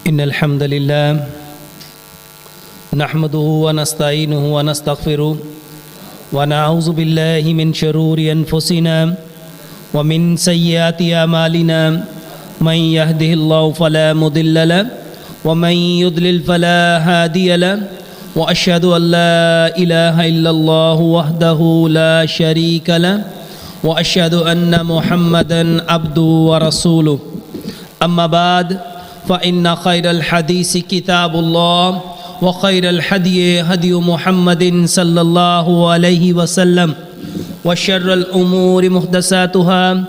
إن الحمد لله نحمده ونستعينه ونستغفره ونعوذ بالله من شرور أنفسنا ومن سيئات أعمالنا من يهده الله فلا مضل له ومن يضلل فلا هادي له وأشهد أن لا إله إلا الله وحده لا شريك له وأشهد أن محمدًا عبده ورسوله أما بعد فإن خير الحديث كتاب الله وخير الهدي هدي محمد صلى الله عليه وسلم وشر الأمور محدثاتها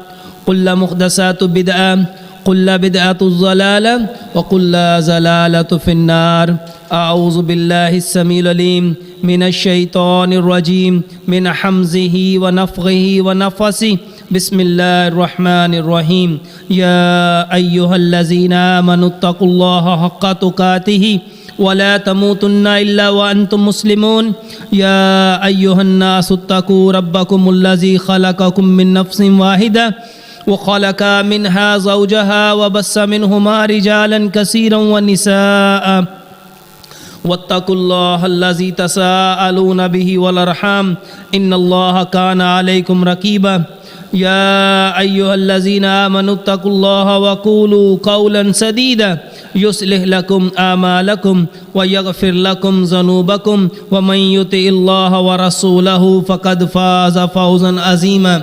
كل محدثات بدعة كل بدعة ضلالة وكل ضلالة في النار. أعوذ بالله السميع العليم من الشيطان الرجيم من حمزه ونفخه ونفثه. بسم الله الرحمن الرحيم. يا أيها الذين آمنوا اتقوا الله حق تقاته ولا تموتن إلا وأنتم مسلمون. يا أيها الناس اتقوا ربكم الذي خلقكم من نفس واحدة وخلق منها زوجها وبث منهما رجالا كثيرا ونساء واتقوا الله الذي تساءلون به والأرحام إن الله كان عليكم رقيبا. يا أيها الذين آمنوا اتقوا الله وقولوا قولا سديدا يصلح لكم أعمالكم ويغفر لكم ذنوبكم ومن يطع الله ورسوله فقد فاز فوزا عظيما.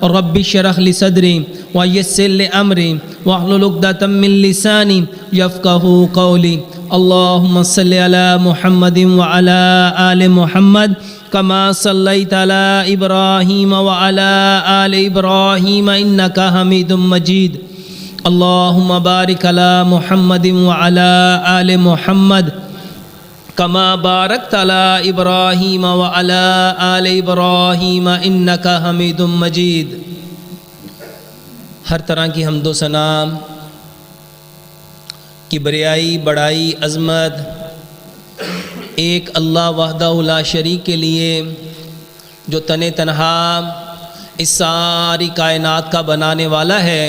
رب اشرح لي صدري ويسر لي أمري واحلل عقدة من لساني يفقهوا قولي. اللهم صل على محمد وعلى آل محمد كما صليت على إبراهيم وعلى آل إبراهيم إنك حميد مجيد. اللهم بارك على محمد وعلى آل محمد كما باركت على إبراهيم وعلى آل إبراهيم إنك حميد مجيد. ہر طرح کی حمد و ثنا، کبریائی، بڑائی، عظمت ایک اللہ وحدہ لا شریک کے لیے جو تنہا اس ساری کائنات کا بنانے والا ہے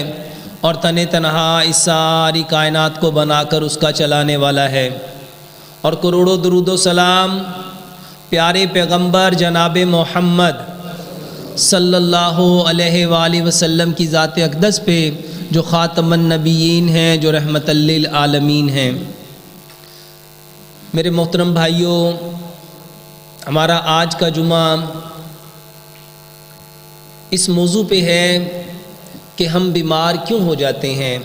اور تنہا اس ساری کائنات کو بنا کر اس کا چلانے والا ہے. اور کروڑوں درود و سلام پیارے پیغمبر جناب محمد صلی اللہ علیہ وآلہ وسلم کی ذات اقدس پہ جو خاتم النبیین ہیں، جو رحمت للعالمین ہیں. میرے محترم بھائیوں، ہمارا آج کا جمعہ اس موضوع پہ ہے کہ ہم بیمار کیوں ہو جاتے ہیں،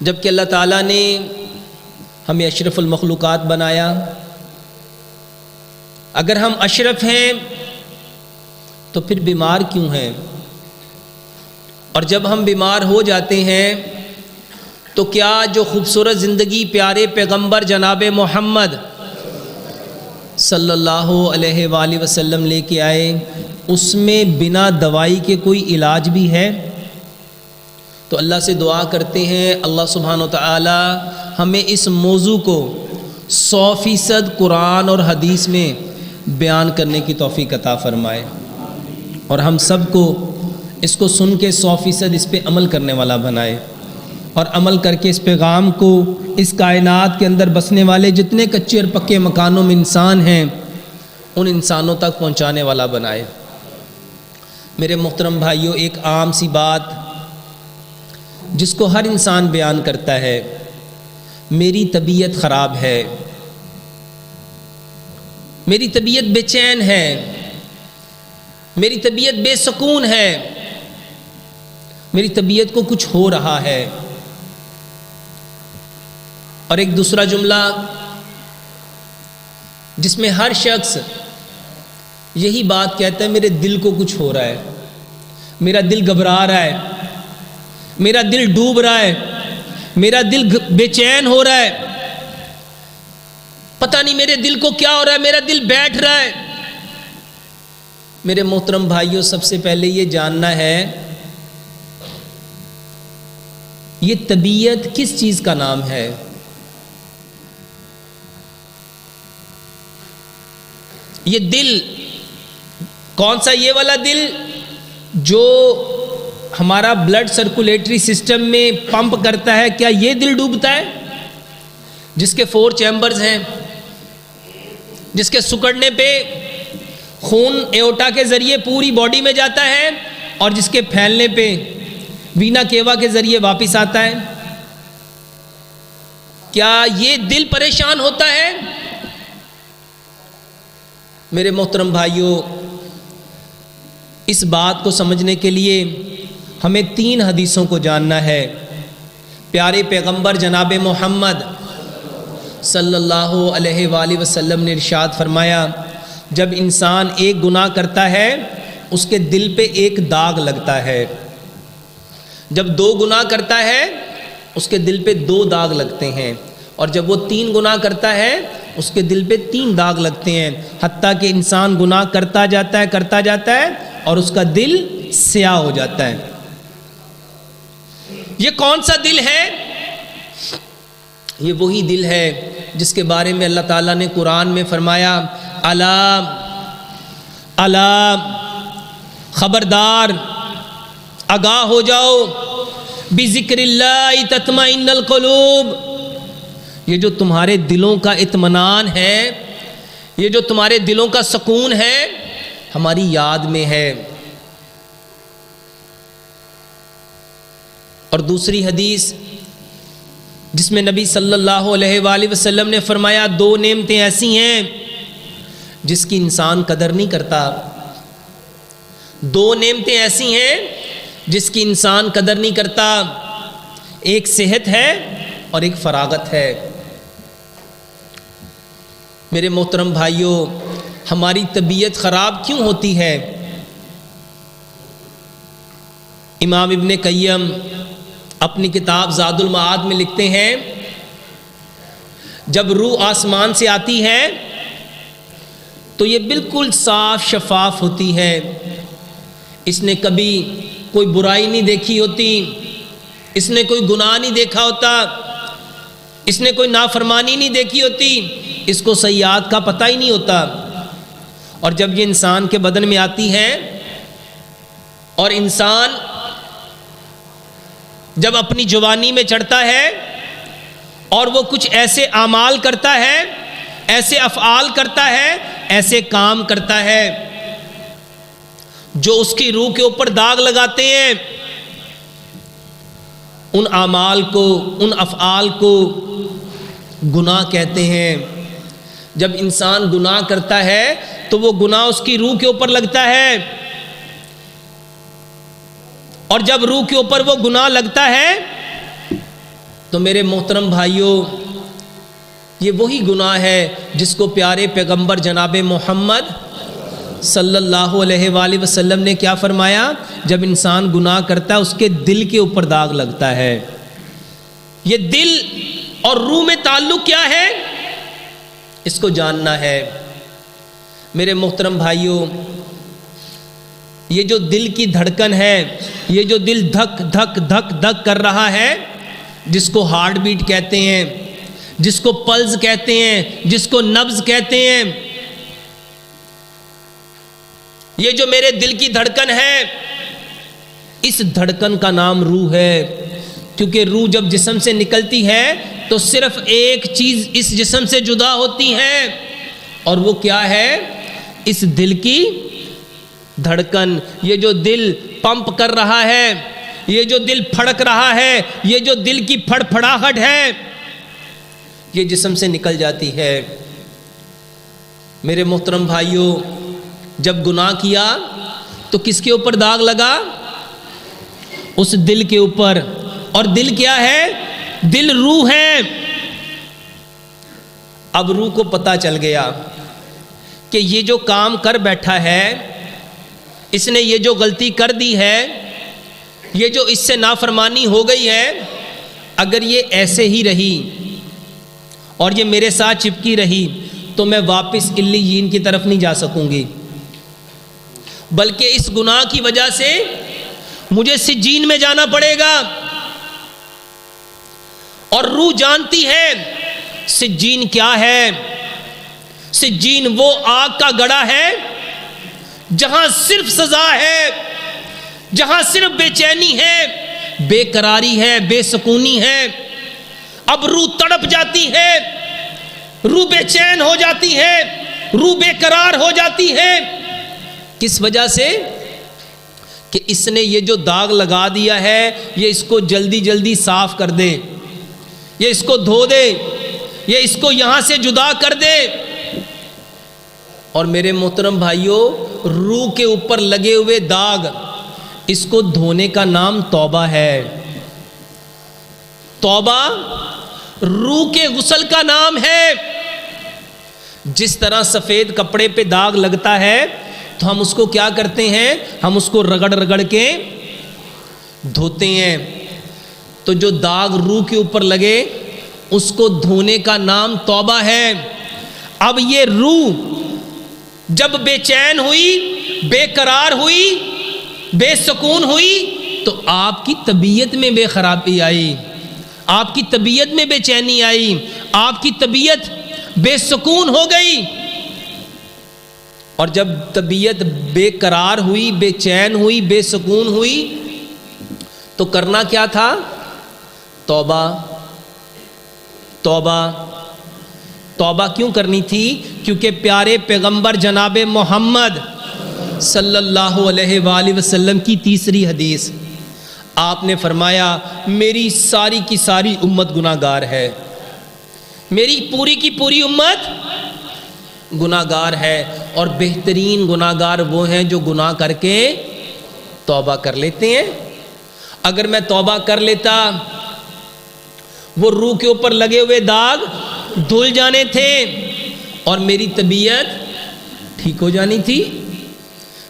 جبکہ اللہ تعالیٰ نے ہمیں اشرف المخلوقات بنایا. اگر ہم اشرف ہیں تو پھر بیمار کیوں ہیں؟ اور جب ہم بیمار ہو جاتے ہیں تو کیا جو خوبصورت زندگی پیارے پیغمبر جناب محمد صلی اللہ علیہ وآلہ وسلم لے کے آئے، اس میں بنا دوائی کے کوئی علاج بھی ہے؟ تو اللہ سے دعا کرتے ہیں اللہ سبحانہ وتعالی ہمیں اس موضوع کو 100% قرآن اور حدیث میں بیان کرنے کی توفیق عطا فرمائے، اور ہم سب کو اس کو سن کے 100% اس پہ عمل کرنے والا بنائے، اور عمل کر کے اس پیغام کو اس کائنات کے اندر بسنے والے جتنے کچے اور پکے مکانوں میں انسان ہیں ان انسانوں تک پہنچانے والا بنائے. میرے محترم بھائیوں، ایک عام سی بات جس کو ہر انسان بیان کرتا ہے، میری طبیعت خراب ہے، میری طبیعت بے چین ہے، میری طبیعت بے سکون ہے، میری طبیعت کو کچھ ہو رہا ہے. اور ایک دوسرا جملہ جس میں ہر شخص یہی بات کہتا ہے، میرے دل کو کچھ ہو رہا ہے، میرا دل گھبرا رہا ہے، میرا دل ڈوب رہا ہے، میرا دل بے چین ہو رہا ہے، پتہ نہیں میرے دل کو کیا ہو رہا ہے، میرا دل بیٹھ رہا ہے. میرے محترم بھائیوں، سب سے پہلے یہ جاننا ہے یہ طبیعت کس چیز کا نام ہے. یہ دل کون سا؟ یہ والا دل جو ہمارا بلڈ سرکولیٹری سسٹم میں پمپ کرتا ہے، کیا یہ دل ڈوبتا ہے جس کے 4 چیمبرز ہیں، جس کے سکڑنے پہ خون ایوٹا کے ذریعے پوری باڈی میں جاتا ہے اور جس کے پھیلنے پہ وینا کیوا کے ذریعے واپس آتا ہے؟ کیا یہ دل پریشان ہوتا ہے؟ میرے محترم بھائیوں، اس بات کو سمجھنے کے لیے ہمیں 3 حدیثوں کو جاننا ہے۔ پیارے پیغمبر جناب محمد صلی اللہ علیہ وآلہ وسلم نے ارشاد فرمایا، جب انسان ایک گناہ کرتا ہے اس کے دل پہ ایک داغ لگتا ہے، جب 2 گناہ کرتا ہے اس کے دل پہ 2 داغ لگتے ہیں، اور جب وہ 3 گناہ کرتا ہے اس کے دل پہ 3 داغ لگتے ہیں، حتیٰ کہ انسان گناہ کرتا جاتا ہے اور اس کا دل سیاہ ہو جاتا ہے۔ یہ کون سا دل ہے؟ یہ وہی دل ہے جس کے بارے میں اللہ تعالیٰ نے قرآن میں فرمایا، الا خبردار، آگاہ ہو جاؤ، بذکر اللہ تطمئن القلوب، یہ جو تمہارے دلوں کا اطمینان ہے، یہ جو تمہارے دلوں کا سکون ہے، ہماری یاد میں ہے۔ اور دوسری حدیث جس میں نبی صلی اللہ علیہ وآلہ وسلم نے فرمایا، 2 نعمتیں ایسی ہیں جس کی انسان قدر نہیں کرتا، 2 نعمتیں ایسی ہیں جس کی انسان قدر نہیں کرتا، ایک صحت ہے اور ایک فراغت ہے۔ میرے محترم بھائیوں، ہماری طبیعت خراب کیوں ہوتی ہے؟ امام ابن قیم اپنی کتاب زاد المعاد میں لکھتے ہیں، جب روح آسمان سے آتی ہے تو یہ بالکل صاف شفاف ہوتی ہے، اس نے کبھی کوئی برائی نہیں دیکھی ہوتی، اس نے کوئی گناہ نہیں دیکھا ہوتا، اس نے کوئی نافرمانی نہیں دیکھی ہوتی، اس کو سیئات کا پتہ ہی نہیں ہوتا۔ اور جب یہ انسان کے بدن میں آتی ہے اور انسان جب اپنی جوانی میں چڑھتا ہے اور وہ کچھ ایسے اعمال کرتا ہے، ایسے افعال کرتا ہے، ایسے کام کرتا ہے جو اس کی روح کے اوپر داغ لگاتے ہیں، ان اعمال کو، ان افعال کو گناہ کہتے ہیں۔ جب انسان گناہ کرتا ہے تو وہ گناہ اس کی روح کے اوپر لگتا ہے، اور جب روح کے اوپر وہ گناہ لگتا ہے تو میرے محترم بھائیوں، یہ وہی گناہ ہے جس کو پیارے پیغمبر جناب محمد صلی اللہ علیہ وآلہ وسلم نے کیا فرمایا؟ جب انسان گناہ کرتا ہے اس کے دل کے اوپر داغ لگتا ہے۔ یہ دل اور روح میں تعلق کیا ہے، اس کو جاننا ہے۔ میرے محترم بھائیوں، یہ جو دل کی دھڑکن ہے، یہ جو دل دھک دھک دھک دھک کر رہا ہے، جس کو ہارٹ بیٹ کہتے ہیں، جس کو پلز کہتے ہیں، جس کو نبض کہتے ہیں، یہ جو میرے دل کی دھڑکن ہے، اس دھڑکن کا نام روح ہے، کیونکہ روح جب جسم سے نکلتی ہے تو صرف ایک چیز اس جسم سے جدا ہوتی ہے، اور وہ کیا ہے؟ اس دل کی دھڑکن۔ یہ جو دل پمپ کر رہا ہے، یہ جو دل پھڑک رہا ہے، یہ جو دل کی پھڑ پھڑاہٹ ہے، یہ جسم سے نکل جاتی ہے۔ میرے محترم بھائیوں، جب گناہ کیا تو کس کے اوپر داغ لگا؟ اس دل کے اوپر۔ اور دل کیا ہے؟ دل روح ہے۔ اب روح کو پتہ چل گیا کہ یہ جو کام کر بیٹھا ہے، اس نے یہ جو غلطی کر دی ہے، یہ جو اس سے نافرمانی ہو گئی ہے، اگر یہ ایسے ہی رہی اور یہ میرے ساتھ چپکی رہی تو میں واپس علیین کی طرف نہیں جا سکوں گی، بلکہ اس گناہ کی وجہ سے مجھے سجین میں جانا پڑے گا۔ اور روح جانتی ہے سجین کیا ہے۔ سجین وہ آگ کا گڑھا ہے جہاں صرف سزا ہے، جہاں صرف بے چینی ہے، بے قراری ہے، بے سکونی ہے، اب روح تڑپ جاتی ہے، روح بے چین ہو جاتی ہے، روح بے قرار ہو جاتی ہے۔ کس وجہ سے؟ کہ اس نے یہ جو داغ لگا دیا ہے یہ اس کو جلدی جلدی صاف کر دے، یہ اس کو دھو دے، یہ اس کو یہاں سے جدا کر دے۔ اور میرے محترم بھائیوں، روح کے اوپر لگے ہوئے داغ، اس کو دھونے کا نام توبہ ہے۔ توبہ روح کے غسل کا نام ہے۔ جس طرح سفید کپڑے پہ داغ لگتا ہے تو ہم اس کو کیا کرتے ہیں؟ ہم اس کو رگڑ رگڑ کے دھوتے ہیں۔ تو جو داغ روح کے اوپر لگے اس کو دھونے کا نام توبہ ہے۔ اب یہ روح جب بے چین ہوئی، بے قرار ہوئی، بے سکون ہوئی تو آپ کی طبیعت میں بے خرابی آئی، آپ کی طبیعت میں بے چینی آئی، آپ کی طبیعت بے سکون ہو گئی۔ اور جب طبیعت بے قرار ہوئی، بے چین ہوئی، بے سکون ہوئی تو کرنا کیا تھا؟ توبہ۔ توبہ توبہ کیوں کرنی تھی؟ کیونکہ پیارے پیغمبر جناب محمد صلی اللہ علیہ وآلہ وسلم کی تیسری حدیث، آپ نے فرمایا میری ساری کی ساری امت گناہ گار ہے، میری پوری کی پوری امت گناہ گار ہے، اور بہترین گناہ گار وہ ہیں جو گناہ کر کے توبہ کر لیتے ہیں۔ اگر میں توبہ کر لیتا، وہ روح کے اوپر لگے ہوئے داغ دھل جانے تھے اور میری طبیعت ٹھیک ہو جانی تھی،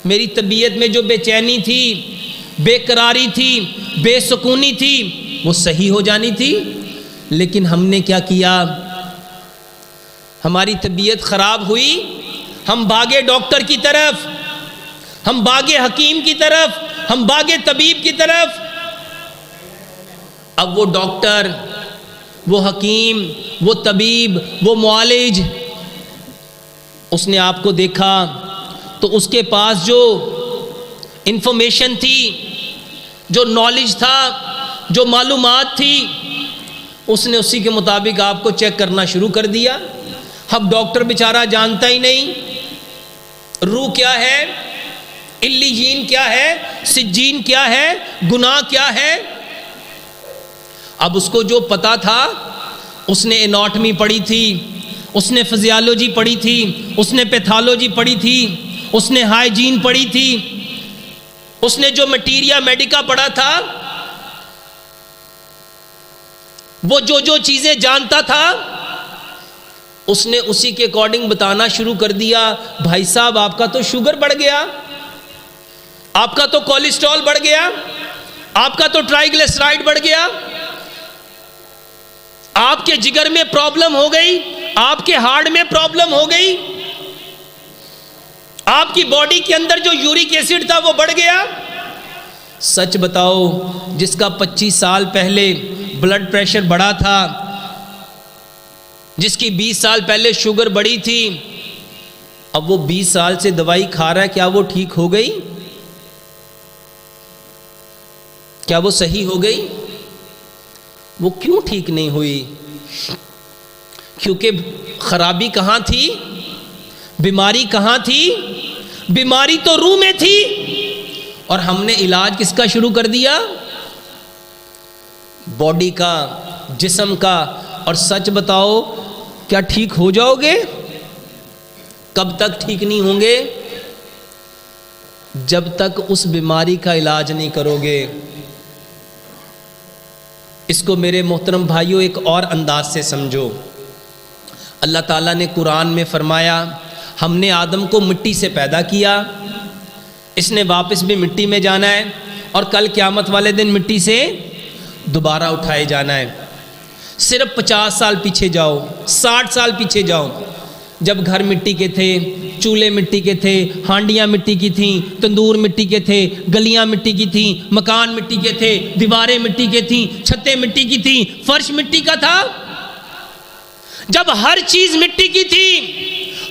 میری طبیعت میں جو بے چینی تھی، بے قراری تھی، بے سکونی تھی، وہ صحیح ہو جانی تھی۔ لیکن ہم نے کیا کیا؟ ہماری طبیعت خراب ہوئی، ہم بھاگے ڈاکٹر کی طرف، ہم بھاگے حکیم کی طرف، ہم بھاگے طبیب کی طرف۔ اب وہ ڈاکٹر، وہ حکیم، وہ طبیب، وہ معالج، اس نے آپ کو دیکھا تو اس کے پاس جو انفارمیشن تھی، جو نالج تھا، جو معلومات تھی، اس نے اسی کے مطابق آپ کو چیک کرنا شروع کر دیا۔ اب ڈاکٹر بیچارہ جانتا ہی نہیں روح کیا ہے، علیین کیا ہے، سجین کیا ہے، گناہ کیا ہے۔ اب اس کو جو پتا تھا، اس نے اناٹمی پڑھی تھی، اس نے فزیالوجی پڑھی تھی، اس نے پیتھالوجی پڑھی تھی، اس نے ہائیجین پڑھی تھی، اس نے جو میٹیریا میڈیکا پڑھا تھا، وہ جو چیزیں جانتا تھا اس نے اسی کے اکارڈنگ بتانا شروع کر دیا۔ بھائی صاحب آپ کا تو شوگر بڑھ گیا، آپ کا تو کولیسٹرول بڑھ گیا، آپ کا تو ٹرائیگلیسرائڈ بڑھ گیا، آپ کے جگر میں پرابلم ہو گئی، آپ کے ہارٹ میں پرابلم ہو گئی، آپ کی باڈی کے اندر جو یورک ایسڈ تھا وہ بڑھ گیا۔ سچ بتاؤ، جس کا 25 سال پہلے بلڈ پریشر بڑھا تھا، جس کی 20 سال پہلے شوگر بڑھی تھی، اب وہ 20 سال سے دوائی کھا رہا ہے، کیا وہ ٹھیک ہو گئی؟ کیا وہ صحیح ہو گئی؟ وہ کیوں ٹھیک نہیں ہوئی؟ کیونکہ خرابی کہاں تھی؟ بیماری کہاں تھی؟ بیماری تو روح میں تھی، اور ہم نے علاج کس کا شروع کر دیا؟ باڈی کا، جسم کا۔ اور سچ بتاؤ، کیا ٹھیک ہو جاؤ گے؟ کب تک ٹھیک نہیں ہوں گے؟ جب تک اس بیماری کا علاج نہیں کرو گے۔ اس کو میرے محترم بھائیوں ایک اور انداز سے سمجھو۔ اللہ تعالیٰ نے قرآن میں فرمایا، ہم نے آدم کو مٹی سے پیدا کیا، اس نے واپس بھی مٹی میں جانا ہے، اور کل قیامت والے دن مٹی سے دوبارہ اٹھائے جانا ہے۔ صرف 50 سال پیچھے جاؤ، 60 سال پیچھے جاؤ، جب گھر مٹی کے تھے، چولہے مٹی کے تھے، ہانڈیاں مٹی کی تھیں، تندور مٹی کے تھے، گلیاں مٹی کی تھیں، مکان مٹی کے تھے، دیواریں مٹی کی تھیں، چھتیں مٹی کی تھیں، فرش مٹی کا تھا۔ جب ہر چیز مٹی کی تھی،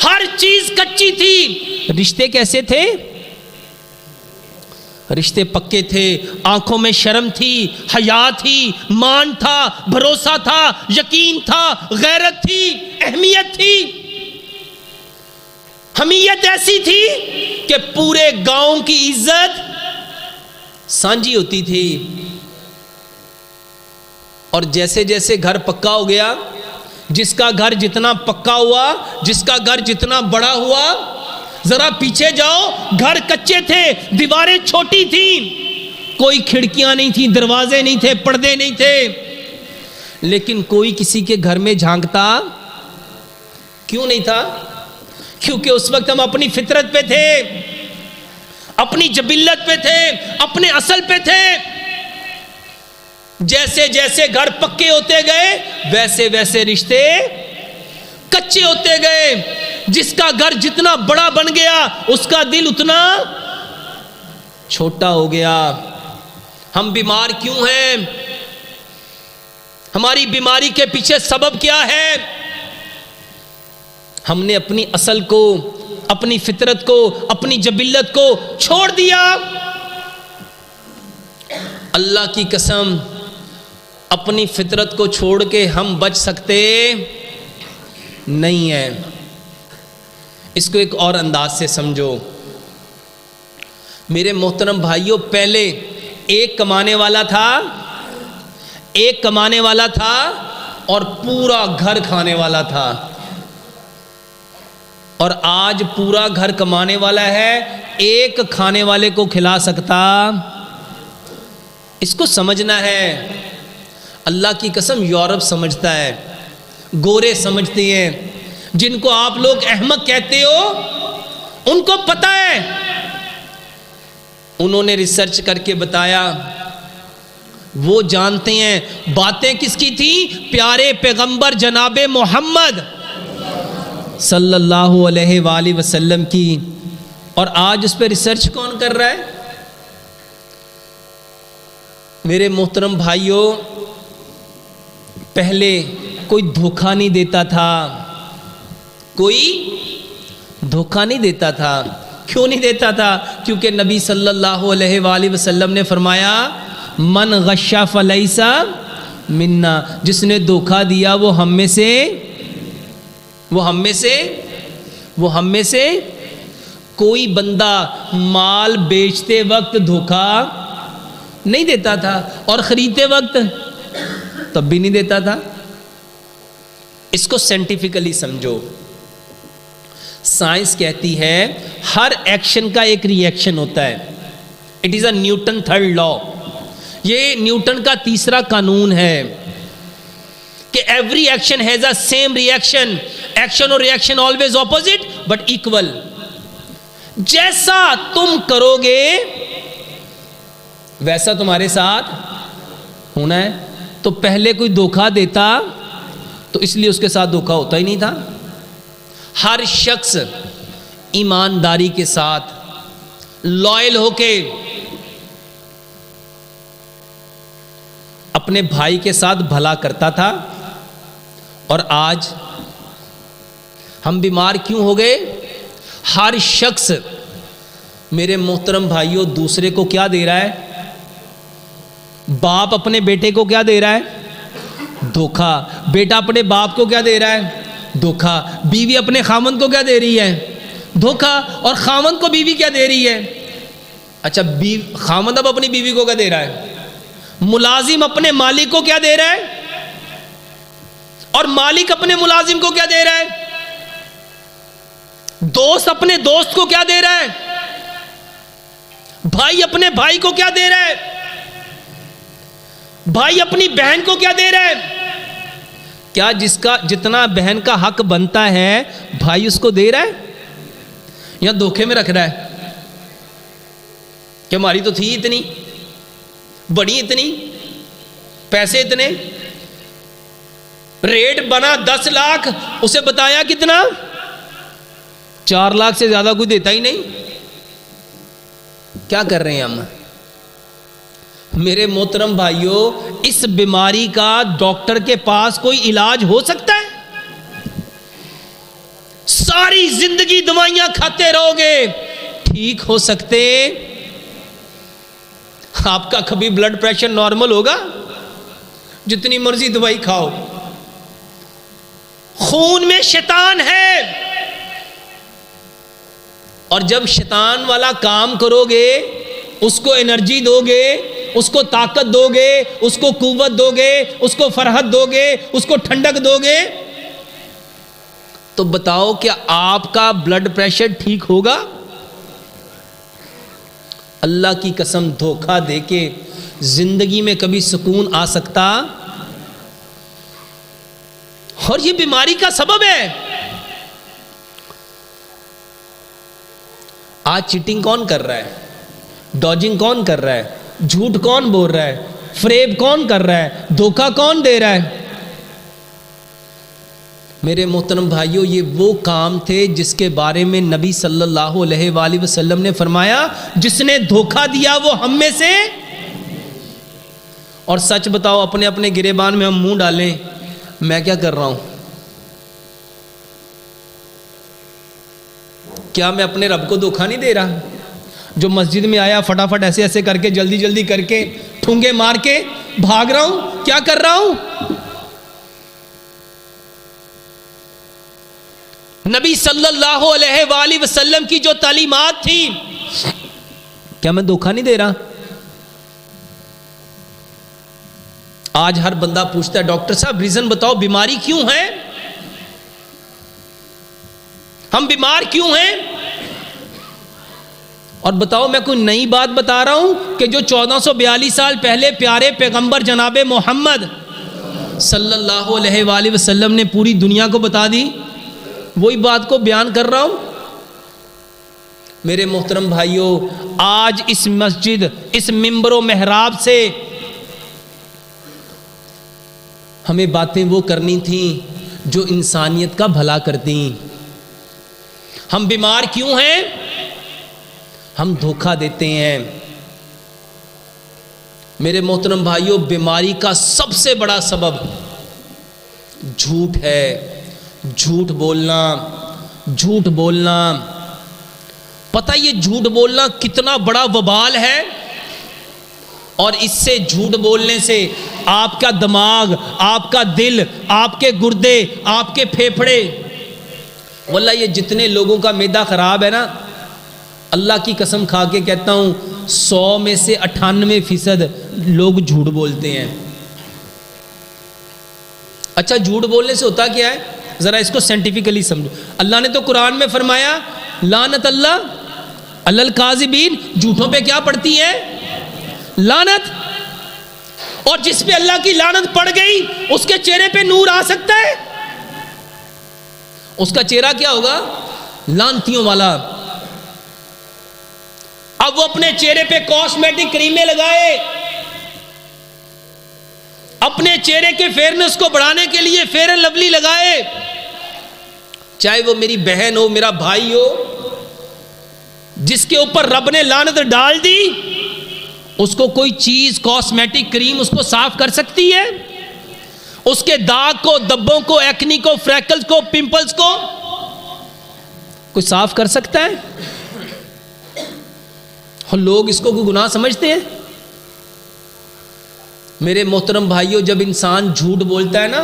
ہر چیز کچی تھی، رشتے کیسے تھے؟ رشتے پکے تھے، آنکھوں میں شرم تھی، حیا تھی، مان تھا، بھروسہ تھا، یقین تھا، غیرت تھی، اہمیت تھی، حمیت ایسی تھی کہ پورے گاؤں کی عزت سانجھی ہوتی تھی۔ اور جیسے جیسے گھر پکا ہو گیا، جس کا گھر جتنا پکا ہوا، جس کا گھر جتنا بڑا ہوا، ذرا پیچھے جاؤ، گھر کچے تھے، دیواریں چھوٹی تھیں، کوئی کھڑکیاں نہیں تھیں، دروازے نہیں تھے، پردے نہیں تھے، لیکن کوئی کسی کے گھر میں جھانکتا کیوں نہیں تھا؟ کیونکہ اس وقت ہم اپنی فطرت پہ تھے، اپنی جبلت پہ تھے، اپنے اصل پہ تھے۔ جیسے جیسے گھر پکے ہوتے گئے ویسے ویسے رشتے کچے ہوتے گئے۔ جس کا گھر جتنا بڑا بن گیا اس کا دل اتنا چھوٹا ہو گیا۔ ہم بیمار کیوں ہیں؟ ہماری بیماری کے پیچھے سبب کیا ہے؟ ہم نے اپنی اصل کو، اپنی فطرت کو، اپنی جبلت کو چھوڑ دیا۔ اللہ کی قسم، اپنی فطرت کو چھوڑ کے ہم بچ سکتے نہیں ہیں۔ اس کو ایک اور انداز سے سمجھو میرے محترم بھائیوں، پہلے ایک کمانے والا تھا، ایک کمانے والا تھا اور پورا گھر کھانے والا تھا، اور آج پورا گھر کمانے والا ہے، ایک کھانے والے کو کھلا سکتا۔ اس کو سمجھنا ہے۔ اللہ کی قسم یورپ سمجھتا ہے، گورے سمجھتے ہیں، جن کو آپ لوگ احمق کہتے ہو ان کو پتہ ہے۔ انہوں نے ریسرچ کر کے بتایا، وہ جانتے ہیں باتیں کس کی تھی؟ پیارے پیغمبر جناب محمد صلی اللہ علیہ وآلہ وسلم کی۔ اور آج اس پہ ریسرچ کون کر رہا ہے؟ میرے محترم بھائیوں، پہلے کوئی دھوکہ نہیں دیتا تھا، کوئی دھوکہ نہیں دیتا تھا۔ کیوں نہیں دیتا تھا؟ کیونکہ نبی صلی اللہ علیہ وآلہ وسلم نے فرمایا، من غش فلیس منا، جس نے دھوکہ دیا وہ ہم میں سے کوئی بندہ مال بیچتے وقت دھوکہ نہیں دیتا تھا، اور خریدتے وقت تب بھی نہیں دیتا تھا۔ اس کو سائنٹیفکلی سمجھو۔ سائنس کہتی ہے ہر ایکشن کا ایک ری ایکشن ہوتا ہے۔ It is a Newton third law. یہ نیوٹن کا تیسرا قانون ہے کہ every action has a same reaction. Action اور reaction always opposite but equal. جیسا تم کرو گے ویسا تمہارے ساتھ ہونا ہے۔ تو پہلے کوئی دھوکہ دیتا تو اس لیے اس کے ساتھ دھوکہ ہوتا ہی نہیں تھا۔ ہر شخص ایمانداری کے ساتھ، لائل ہو کے اپنے بھائی کے ساتھ بھلا کرتا تھا۔ اور آج ہم بیمار کیوں ہو گئے؟ ہر شخص میرے محترم بھائیوں دوسرے کو کیا دے رہا ہے؟ باپ اپنے بیٹے کو کیا دے رہا ہے؟ دھوکہ۔ بیٹا اپنے باپ کو کیا دے رہا ہے؟ دھوکہ۔ بیوی اپنے خامند کو کیا دے رہی ہے؟ دھوکہ۔ اور خامند کو بیوی کیا دے رہی ہے؟ اچھا، خامند اب اپنی بیوی کو کیا دے رہا ہے؟ ملازم اپنے مالک کو کیا دے رہا ہے؟ اور مالک اپنے ملازم کو کیا دے رہا ہے؟ دوست اپنے دوست کو کیا دے رہا ہے؟ بھائی اپنے بھائی کو کیا دے رہا ہے؟ بھائی اپنی بہن کو کیا دے رہا ہے؟ کیا جس کا جتنا بہن کا حق بنتا ہے بھائی اس کو دے رہا ہے یا دھوکے میں رکھ رہا ہے کہ ہماری تو تھی اتنی بڑی، اتنی پیسے، اتنے ریٹ بنا 10 لاکھ، اسے بتایا کتنا؟ 4 لاکھ سے زیادہ کوئی دیتا ہی نہیں۔ کیا کر رہے ہیں ہم؟ میرے محترم بھائیوں، اس بیماری کا ڈاکٹر کے پاس کوئی علاج ہو سکتا ہے؟ ساری زندگی دوائیاں کھاتے رہو گے، ٹھیک ہو سکتے آپ کا کبھی بلڈ پریشر نارمل ہوگا؟ جتنی مرضی دوائی کھاؤ، خون میں شیطان ہے، اور جب شیطان والا کام کرو گے، اس کو انرجی دو گے، اس کو طاقت دو گے، اس کو قوت دو گے، اس کو فرحت دو گے، اس کو ٹھنڈک دو گے، تو بتاؤ کیا آپ کا بلڈ پریشر ٹھیک ہوگا؟ اللہ کی قسم، دھوکہ دے کے زندگی میں کبھی سکون آ سکتا؟ اور یہ بیماری کا سبب ہے۔ آج چیٹنگ کون کر رہا ہے؟ ڈاجنگ کون کر رہا ہے؟ جھوٹ کون بول رہا ہے؟ فریب کون کر رہا ہے؟ دھوکہ کون دے رہا ہے؟ میرے محترم بھائیوں، یہ وہ کام تھے جس کے بارے میں نبی صلی اللہ علیہ وآلہ وسلم نے فرمایا جس نے دھوکہ دیا وہ ہم میں سے۔ اور سچ بتاؤ، اپنے اپنے گریبان میں ہم منہ ڈالیں، میں کیا کر رہا ہوں؟ کیا میں اپنے رب کو دھوکہ نہیں دے رہا؟ جو مسجد میں آیا فٹافٹ ایسے ایسے کر کے، جلدی جلدی کر کے، ٹھونگے مار کے بھاگ رہا ہوں، کیا کر رہا ہوں؟ نبی صلی اللہ علیہ وآلہ وسلم کی جو تعلیمات تھی، کیا میں دھوکہ نہیں دے رہا؟ آج ہر بندہ پوچھتا ہے ڈاکٹر صاحب ریزن بتاؤ، بیماری کیوں ہے؟ ہم بیمار کیوں ہیں؟ اور بتاؤ، میں کوئی نئی بات بتا رہا ہوں کہ جو 1442 سال پہلے پیارے پیغمبر جناب محمد صلی اللہ علیہ وآلہ وسلم نے پوری دنیا کو بتا دی، وہی بات کو بیان کر رہا ہوں۔ میرے محترم بھائیوں، آج اس مسجد، اس منبر و محراب سے ہمیں باتیں وہ کرنی تھیں جو انسانیت کا بھلا کرتی۔ ہم بیمار کیوں ہیں؟ ہم دھوکہ دیتے ہیں۔ میرے محترم بھائیوں، بیماری کا سب سے بڑا سبب جھوٹ ہے، جھوٹ بولنا، جھوٹ بولنا۔ پتہ یہ جھوٹ بولنا کتنا بڑا وبال ہے، اور اس سے جھوٹ بولنے سے آپ کا دماغ، آپ کا دل، آپ کے گردے، آپ کے پھیپھڑے، واللہ یہ جتنے لوگوں کا معدہ خراب ہے نا، اللہ کی قسم کھا کے کہتا ہوں 100 میں سے 98% لوگ جھوٹ بولتے ہیں۔ اچھا، جھوٹ بولنے سے ہوتا کیا ہے؟ ذرا اس کو سائنٹیفکلی سمجھو۔ اللہ نے تو قرآن میں فرمایا لعنت اللہ علی الکاذبین، جھوٹوں پہ کیا پڑتی ہے؟ لعنت۔ اور جس پہ اللہ کی لعنت پڑ گئی اس کے چہرے پہ نور آ سکتا ہے؟ اس کا چہرہ کیا ہوگا؟ لعنتیوں والا۔ اب وہ اپنے چہرے پہ کاسمیٹک کریمیں لگائے، اپنے چہرے کے فیئرنس کو بڑھانے کے لیے فیئر اینڈ لولی لگائے، چاہے وہ میری بہن ہو، میرا بھائی ہو، جس کے اوپر رب نے لعنت ڈال دی، اس کو کوئی چیز، کاسمیٹک کریم اس کو صاف کر سکتی ہے؟ اس کے داغ کو، دبوں کو، ایکنی کو، فریکلز کو، پمپلز کو کوئی صاف کر سکتا ہے؟ اور لوگ اس کو کوئی گناہ سمجھتے ہیں؟ میرے محترم بھائیوں، جب انسان جھوٹ بولتا ہے نا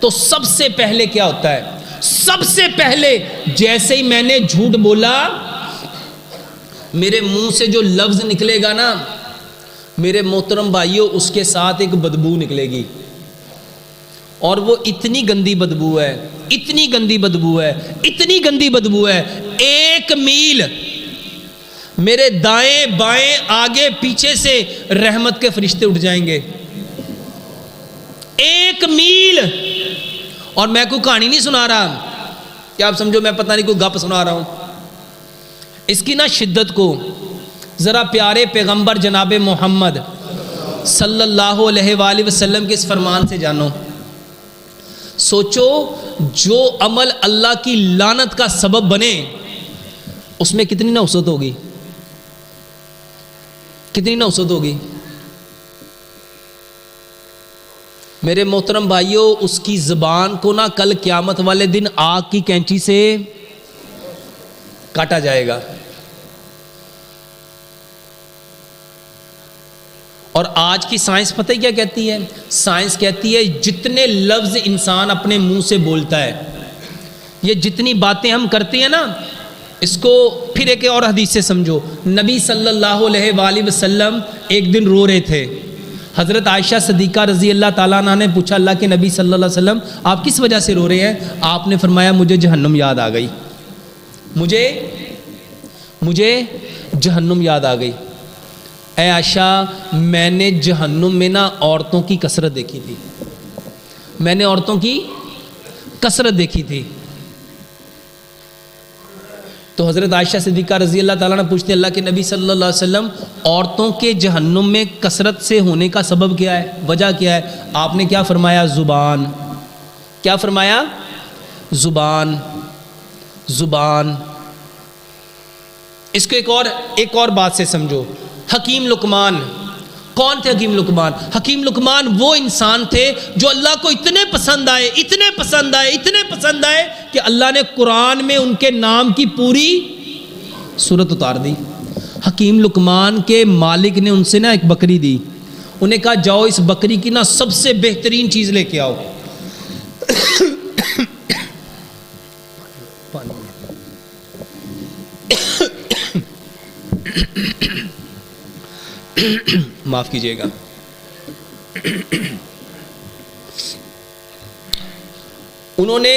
تو سب سے پہلے کیا ہوتا ہے؟ سب سے پہلے جیسے ہی میں نے جھوٹ بولا، میرے منہ سے جو لفظ نکلے گا نا، میرے محترم بھائیوں، اس کے ساتھ ایک بدبو نکلے گی، اور وہ اتنی گندی بدبو ہے، اتنی گندی بدبو ہے، اتنی گندی بدبو ہے، 1 میل میرے دائیں بائیں آگے پیچھے سے رحمت کے فرشتے اٹھ جائیں گے۔ 1 میل۔ اور میں کوئی کہانی نہیں سنا رہا کہ آپ سمجھو میں پتہ نہیں کوئی گپ سنا رہا ہوں۔ اس کی نا شدت کو ذرا پیارے پیغمبر جناب محمد صلی اللہ علیہ وآلہ وسلم کے اس فرمان سے جانو۔ سوچو، جو عمل اللہ کی لعنت کا سبب بنے اس میں کتنی نحوست ہوگی، کتنی نحوست ہوگی۔ میرے محترم بھائیوں، اس کی زبان کو نا کل قیامت والے دن آگ کی کینچی سے کاٹا جائے گا۔ اور آج کی سائنس پتہ ہی کیا کہتی ہے؟ سائنس کہتی ہے جتنے لفظ انسان اپنے منہ سے بولتا ہے، یہ جتنی باتیں ہم کرتے ہیں نا، اس کو پھر ایک اور حدیث سے سمجھو۔ نبی صلی اللہ علیہ وآلہ وسلم ایک دن رو رہے تھے، حضرت عائشہ صدیقہ رضی اللہ تعالیٰ عنہ نے پوچھا اللہ کے نبی صلی اللہ علیہ وسلم آپ کس وجہ سے رو رہے ہیں؟ آپ نے فرمایا مجھے جہنم یاد آ گئی، مجھے جہنم یاد آ گئی۔ اے عائشہ میں نے جہنم میں نا عورتوں کی کثرت دیکھی تھی، میں نے عورتوں کی کثرت دیکھی تھی۔ تو حضرت عائشہ صدیقہ رضی اللہ تعالیٰ نے پوچھتے ہیں اللہ کے نبی صلی اللہ علیہ وسلم عورتوں کے جہنم میں کثرت سے ہونے کا سبب کیا ہے، وجہ کیا ہے؟ آپ نے کیا فرمایا؟ زبان۔ کیا فرمایا؟ زبان۔ زبان۔ اس کو ایک اور بات سے سمجھو۔ حکیم لقمان، کون تھے حکیم لقمان؟ حکیم لقمان وہ انسان تھے جو اللہ کو اتنے پسند آئے، اتنے پسند آئے، اتنے پسند آئے کہ اللہ نے قرآن میں ان کے نام کی پوری سورت اتار دی۔ حکیم لقمان کے مالک نے ان سے نا ایک بکری دی، انہیں کہا جاؤ اس بکری کی نا سب سے بہترین چیز لے کے آؤ۔ معاف کیجیے گا۔ انہوں نے،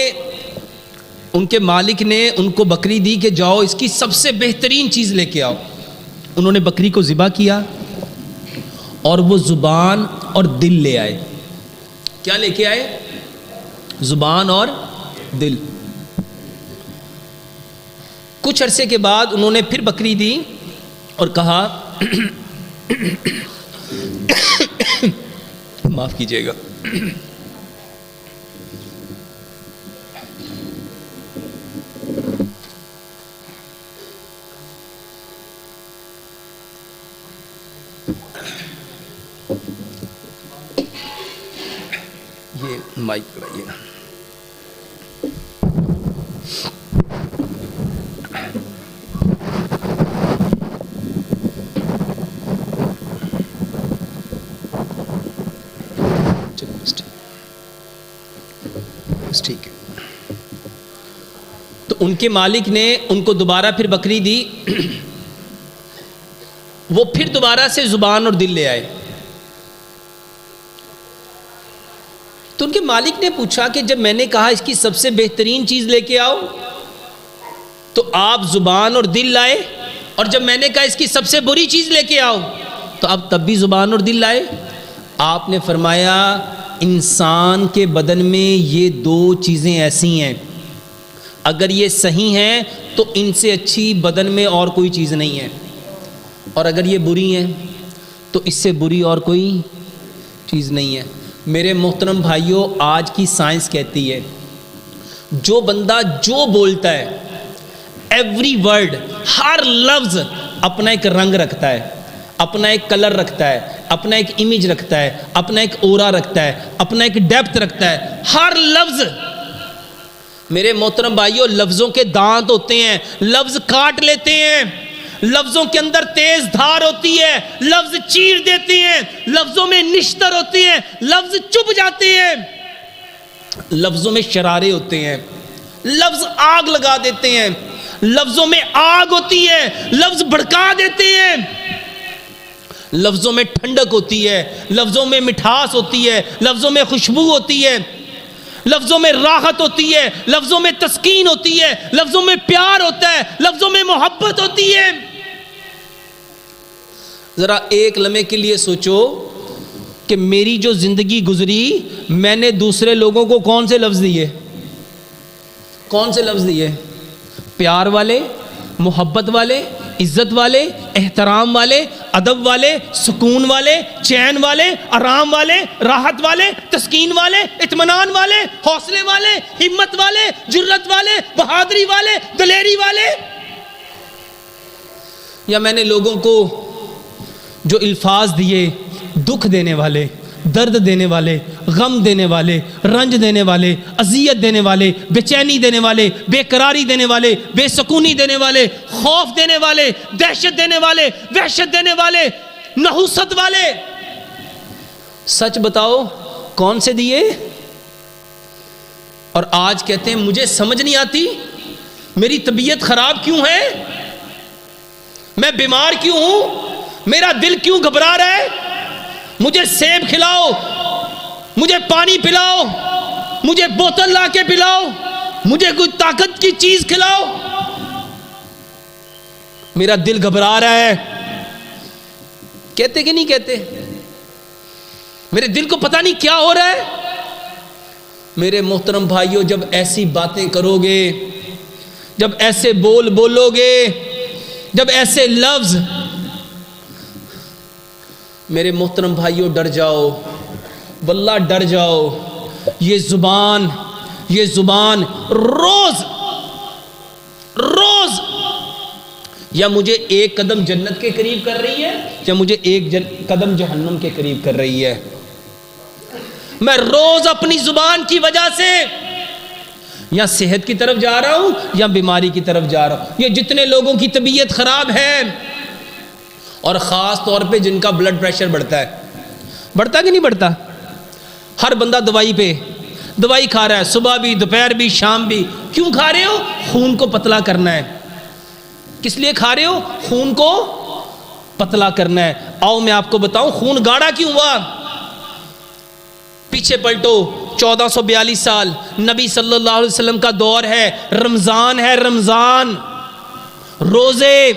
ان کے مالک نے ان کو بکری دی کہ جاؤ اس کی سب سے بہترین چیز لے کے آؤ۔ انہوں نے بکری کو ذبح کیا اور وہ زبان اور دل لے آئے۔ کیا لے کے آئے؟ زبان اور دل۔ کچھ عرصے کے بعد انہوں نے پھر بکری دی اور کہا معاف کیجیے گا، یہ مائک لگائیے نا۔ ٹھیک ہے، تو ان کے مالک نے ان کو دوبارہ پھر بکری دی، وہ پھر دوبارہ سے زبان اور دل لے آئے۔ تو ان کے مالک نے پوچھا کہ جب میں نے کہا اس کی سب سے بہترین چیز لے کے آؤ تو آپ زبان اور دل لائے، اور جب میں نے کہا اس کی سب سے بری چیز لے کے آؤ تو آپ تب بھی زبان اور دل لائے۔ آپ نے فرمایا انسان کے بدن میں یہ دو چیزیں ایسی ہیں، اگر یہ صحیح ہیں تو ان سے اچھی بدن میں اور کوئی چیز نہیں ہے، اور اگر یہ بری ہیں تو اس سے بری اور کوئی چیز نہیں ہے۔ میرے محترم بھائیوں، آج کی سائنس کہتی ہے جو بندہ جو بولتا ہے، ایوری ورڈ، ہر لفظ اپنا ایک رنگ رکھتا ہے، اپنا ایک کلر رکھتا ہے، اپنا ایک امیج رکھتا ہے، اپنا ایک اورا رکھتا ہے، اپنا ایک ڈیپتھ رکھتا ہے۔ ہر لفظ، میرے محترم بھائیوں، لفظوں کے دانت ہوتے ہیں، لفظ کاٹ لیتے ہیں، لفظوں کے اندر تیز دھار ہوتی ہے، لفظ چیر دیتے ہیں، لفظوں میں نشتر ہوتی ہیں، لفظ چپ جاتے ہیں، لفظوں میں شرارے ہوتے ہیں، لفظ آگ لگا دیتے ہیں، لفظوں میں آگ ہوتی ہے، لفظ بھڑکا دیتے ہیں، لفظوں میں ٹھنڈک ہوتی ہے، لفظوں میں مٹھاس ہوتی ہے، لفظوں میں خوشبو ہوتی ہے، لفظوں میں راحت ہوتی ہے، لفظوں میں تسکین ہوتی ہے، لفظوں میں پیار ہوتا ہے، لفظوں میں محبت ہوتی ہے۔ ذرا ایک لمحے کے لیے سوچو کہ میری جو زندگی گزری، میں نے دوسرے لوگوں کو کون سے لفظ دیے؟ کون سے لفظ دیے؟ پیار والے، محبت والے، عزت والے، احترام والے، ادب والے، سکون والے، چین والے، آرام والے، راحت والے، تسکین والے، اطمینان والے، حوصلے والے، ہمت والے، جرت والے، بہادری والے، دلیری والے۔ یا میں نے لوگوں کو جو الفاظ دیے، دکھ دینے والے، درد دینے والے، غم دینے والے، رنج دینے والے، اذیت دینے والے، بے چینی دینے والے، بے قراری دینے والے، بے سکونی دینے والے، خوف دینے والے، دہشت دینے والے، وحشت دینے والے، نحوست والے، سچ بتاؤ کون سے دیے؟ اور آج کہتے ہیں مجھے سمجھ نہیں آتی، میری طبیعت خراب کیوں ہے، میں بیمار کیوں ہوں، میرا دل کیوں گھبرا رہا ہے، مجھے سیب کھلاؤ، مجھے پانی پلاؤ، مجھے بوتل لا کے پلاؤ، مجھے کوئی طاقت کی چیز کھلاؤ، میرا دل گھبرا رہا ہے۔ کہتے کہ نہیں کہتے؟ میرے دل کو پتہ نہیں کیا ہو رہا ہے۔ میرے محترم بھائیوں، جب ایسی باتیں کرو گے، جب ایسے بول بولو گے، جب ایسے لفظ، میرے محترم بھائیوں ڈر جاؤ، واللہ ڈر جاؤ۔ یہ زبان روز یا مجھے ایک قدم جنت کے قریب کر رہی ہے یا مجھے ایک قدم جہنم کے قریب کر رہی ہے۔ میں روز اپنی زبان کی وجہ سے یا صحت کی طرف جا رہا ہوں یا بیماری کی طرف جا رہا ہوں۔ یہ جتنے لوگوں کی طبیعت خراب ہے، اور خاص طور پہ جن کا بلڈ پریشر بڑھتا کہ نہیں بڑھتا؟ ہر بندہ دوائی کھا رہا ہے، صبح بھی، دوپہر بھی، شام بھی۔ کیوں کھا رہے ہو؟ خون کو پتلا کرنا ہے۔ کس لیے کھا رہے ہو؟ خون کو پتلا کرنا ہے۔ آؤ میں آپ کو بتاؤں خون گاڑھا کیوں ہوا۔ پیچھے پلٹو 1442 سال، نبی صلی اللہ علیہ وسلم کا دور ہے، رمضان روزے،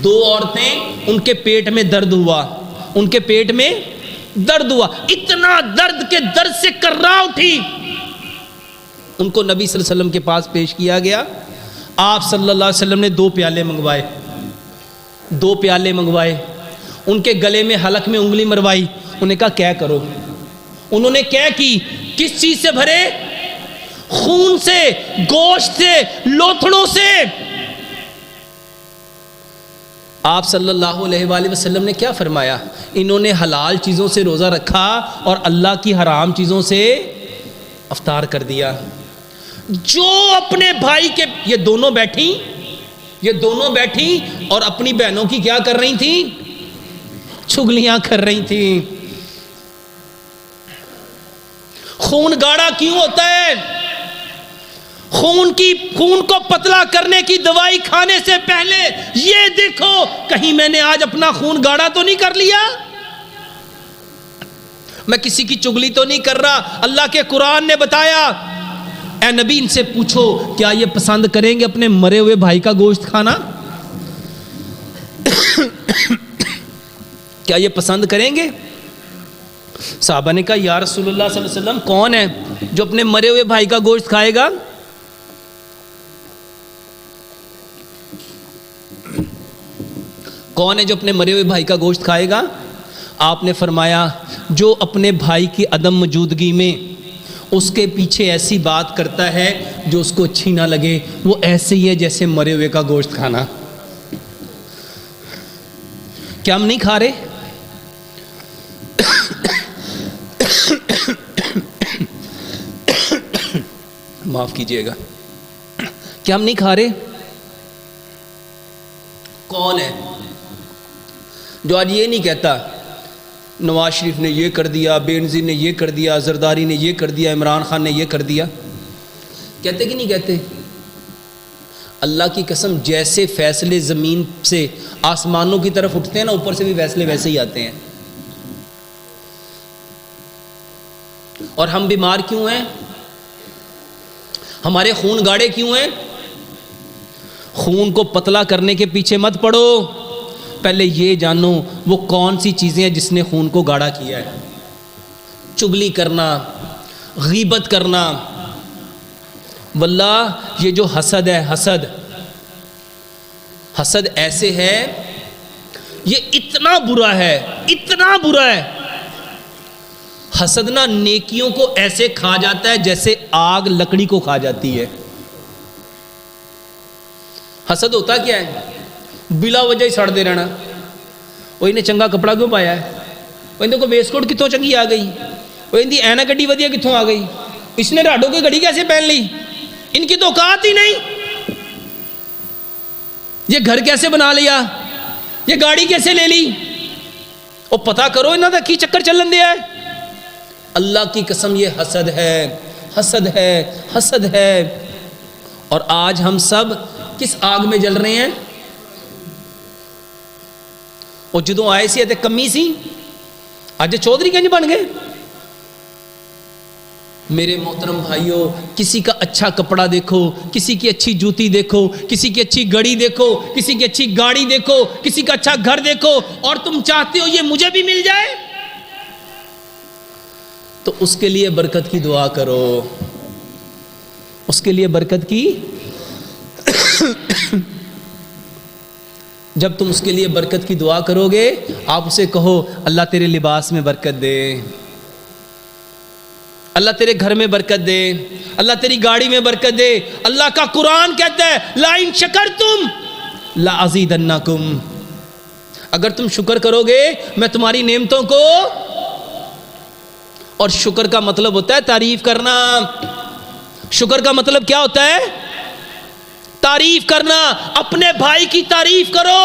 2 عورتیں ان کے پیٹ میں درد ہوا، اتنا درد کے درد سے کرا اٹھی، ان کو نبی صلی اللہ علیہ وسلم کے پاس پیش کیا گیا۔ آپ صلی اللہ علیہ وسلم نے 2 پیالے منگوائے، ان کے گلے میں حلق میں انگلی مروائی، انہوں نے کہا کیا کرو؟ انہوں نے کیا کی؟ کس چیز سے بھرے؟ خون سے، گوشت سے، لوتھڑوں سے۔ آپ صلی اللہ علیہ وآلہ وسلم نے کیا فرمایا؟ انہوں نے حلال چیزوں سے روزہ رکھا اور اللہ کی حرام چیزوں سے افطار کر دیا۔ جو اپنے بھائی کے، یہ دونوں بیٹھی اور اپنی بہنوں کی کیا کر رہی تھیں؟ چغلیاں کر رہی تھیں۔ خون گاڑھا کیوں ہوتا ہے؟ خون کو پتلا کرنے کی دوائی کھانے سے پہلے یہ دیکھو کہیں میں نے آج اپنا خون گاڑھا تو نہیں کر لیا، میں کسی کی چغلی تو نہیں کر رہا۔ اللہ کے قرآن نے بتایا، اے نبی ان سے پوچھو کیا یہ پسند کریں گے اپنے مرے ہوئے بھائی کا گوشت کھانا؟ کیا یہ پسند کریں گے؟ صحابہ نے کہا یا رسول اللہ صلی اللہ علیہ وسلم کون ہے جو اپنے مرے ہوئے بھائی کا گوشت کھائے گا؟ کون ہے جو اپنے مرے ہوئے بھائی کا گوشت کھائے گا؟ آپ نے فرمایا جو اپنے بھائی کی عدم موجودگی میں اس کے پیچھے ایسی بات کرتا ہے جو اس کو اچھی نہ لگے، وہ ایسے ہی ہے جیسے مرے ہوئے کا گوشت کھانا۔ کیا ہم نہیں کھا رہے؟ معاف کیجئے گا، کیا ہم نہیں کھا رہے؟ کون ہے جو آج یہ نہیں کہتا نواز شریف نے یہ کر دیا، بے نظیر نے یہ کر دیا، زرداری نے یہ کر دیا، عمران خان نے یہ کر دیا؟ کہتے کہ نہیں کہتے؟ اللہ کی قسم جیسے فیصلے زمین سے آسمانوں کی طرف اٹھتے ہیں نا، اوپر سے بھی فیصلے ویسے ہی آتے ہیں۔ اور ہم بیمار کیوں ہیں؟ ہمارے خون گاڑھے کیوں ہیں؟ خون کو پتلا کرنے کے پیچھے مت پڑو، پہلے یہ جانو وہ کون سی چیزیں ہیں جس نے خون کو گاڑھا کیا ہے۔ چغلی کرنا، غیبت کرنا، واللہ یہ جو حسد ہے، حسد ایسے ہے، یہ اتنا برا ہے، حسد نہ نیکیوں کو ایسے کھا جاتا ہے جیسے آگ لکڑی کو کھا جاتی ہے۔ حسد ہوتا کیا ہے؟ بلا وجہ ہی سڑ دے رہنا، وہ انہیں چنگا کپڑا کیوں پایا ہے، وہ اندے کو ویسٹ کوٹ کتوں چنگی آ گئی، وہ اندی اینک گڈی ودیا کتوں آ گئی، اس نے راڈو کی گھڑی کیسے پہن لی، ان کی تو اوقات ہی نہیں، یہ گھر کیسے بنا لیا، یہ گاڑی کیسے لے لی، اور پتہ کرو انہاں دا کی چکر چلن دیا ہے. اللہ کی قسم یہ حسد ہے، حسد ہے، حسد ہے. اور آج ہم سب کس آگ میں جل رہے ہیں؟ اور جدوں آئے سی تے کمی سی، اج چودھری گنج بن گئے. میرے محترم بھائیوں، کسی کا اچھا کپڑا دیکھو، کسی کی اچھی جوتی دیکھو، کسی کی اچھی گھڑی دیکھو، کسی کی اچھی گاڑی دیکھو، کسی کا اچھا گھر دیکھو، اور تم چاہتے ہو یہ مجھے بھی مل جائے، تو اس کے لیے برکت کی دعا کرو، اس کے لیے برکت کی. جب تم اس کے لیے برکت کی دعا کرو گے، آپ اسے کہو اللہ تیرے لباس میں برکت دے، اللہ تیرے گھر میں برکت دے، اللہ تیری گاڑی میں برکت دے. اللہ کا قرآن کہتا ہے لَإِن شَكَرْتُمْ لَأَزِيدَنَّكُمْ، اگر تم شکر کرو گے میں تمہاری نعمتوں کو. اور شکر کا مطلب ہوتا ہے تعریف کرنا. شکر کا مطلب کیا ہوتا ہے؟ تعریف کرنا. اپنے بھائی کی تعریف کرو،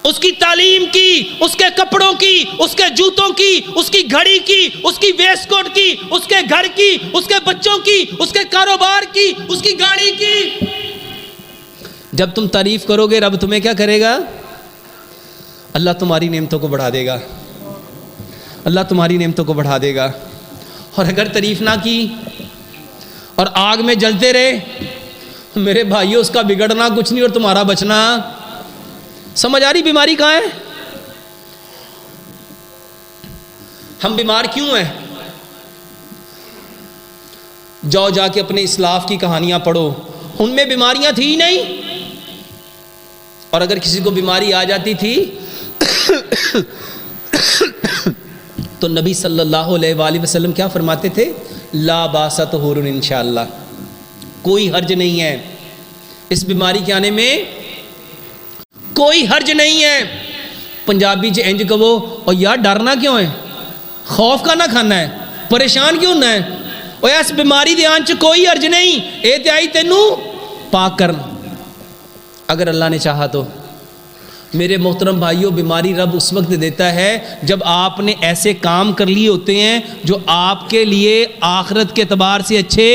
اس کی تعلیم کی، اس کے کپڑوں کی، اس کے جوتوں کی، اس کی گھڑی کی، اس کی ویسٹ کوٹ کی، اس کے گھر کی، اس کے بچوں کی، اس کے کاروبار کی، اس کی گاڑی کی. جب تم تعریف کرو گے رب تمہیں کیا کرے گا؟ اللہ تمہاری نعمتوں کو بڑھا دے گا، اللہ تمہاری نعمتوں کو بڑھا دے گا. اور اگر تعریف نہ کی اور آگ میں جلتے رہے، میرے بھائیوں اس کا بگڑنا کچھ نہیں اور تمہارا بچنا. سمجھ آ رہی بیماری کہاں ہے؟ ہم بیمار کیوں ہیں؟ جاؤ جا کے اپنے اسلاف کی کہانیاں پڑھو، ان میں بیماریاں تھی ہی نہیں. اور اگر کسی کو بیماری آ جاتی تھی تو نبی صلی اللہ علیہ وآلہ وسلم کیا فرماتے تھے؟ لا باس طہور انشاءاللہ، کوئی حرج نہیں ہے اس بیماری کے آنے میں، کوئی حرج نہیں ہے. پنجابی چ انج کہو اور یار ڈرنا کیوں ہے؟ خوف کا نہ کھانا ہے، پریشان کیوں نہ ہے؟ اور اس بیماری دے آن چ کوئی حرج نہیں، اے تے آئی تینوں پاک کرن اگر اللہ نے چاہا تو. میرے محترم بھائیوں، بیماری رب اس وقت دیتا ہے جب آپ نے ایسے کام کر لیے ہوتے ہیں جو آپ کے لیے آخرت کے اعتبار سے اچھے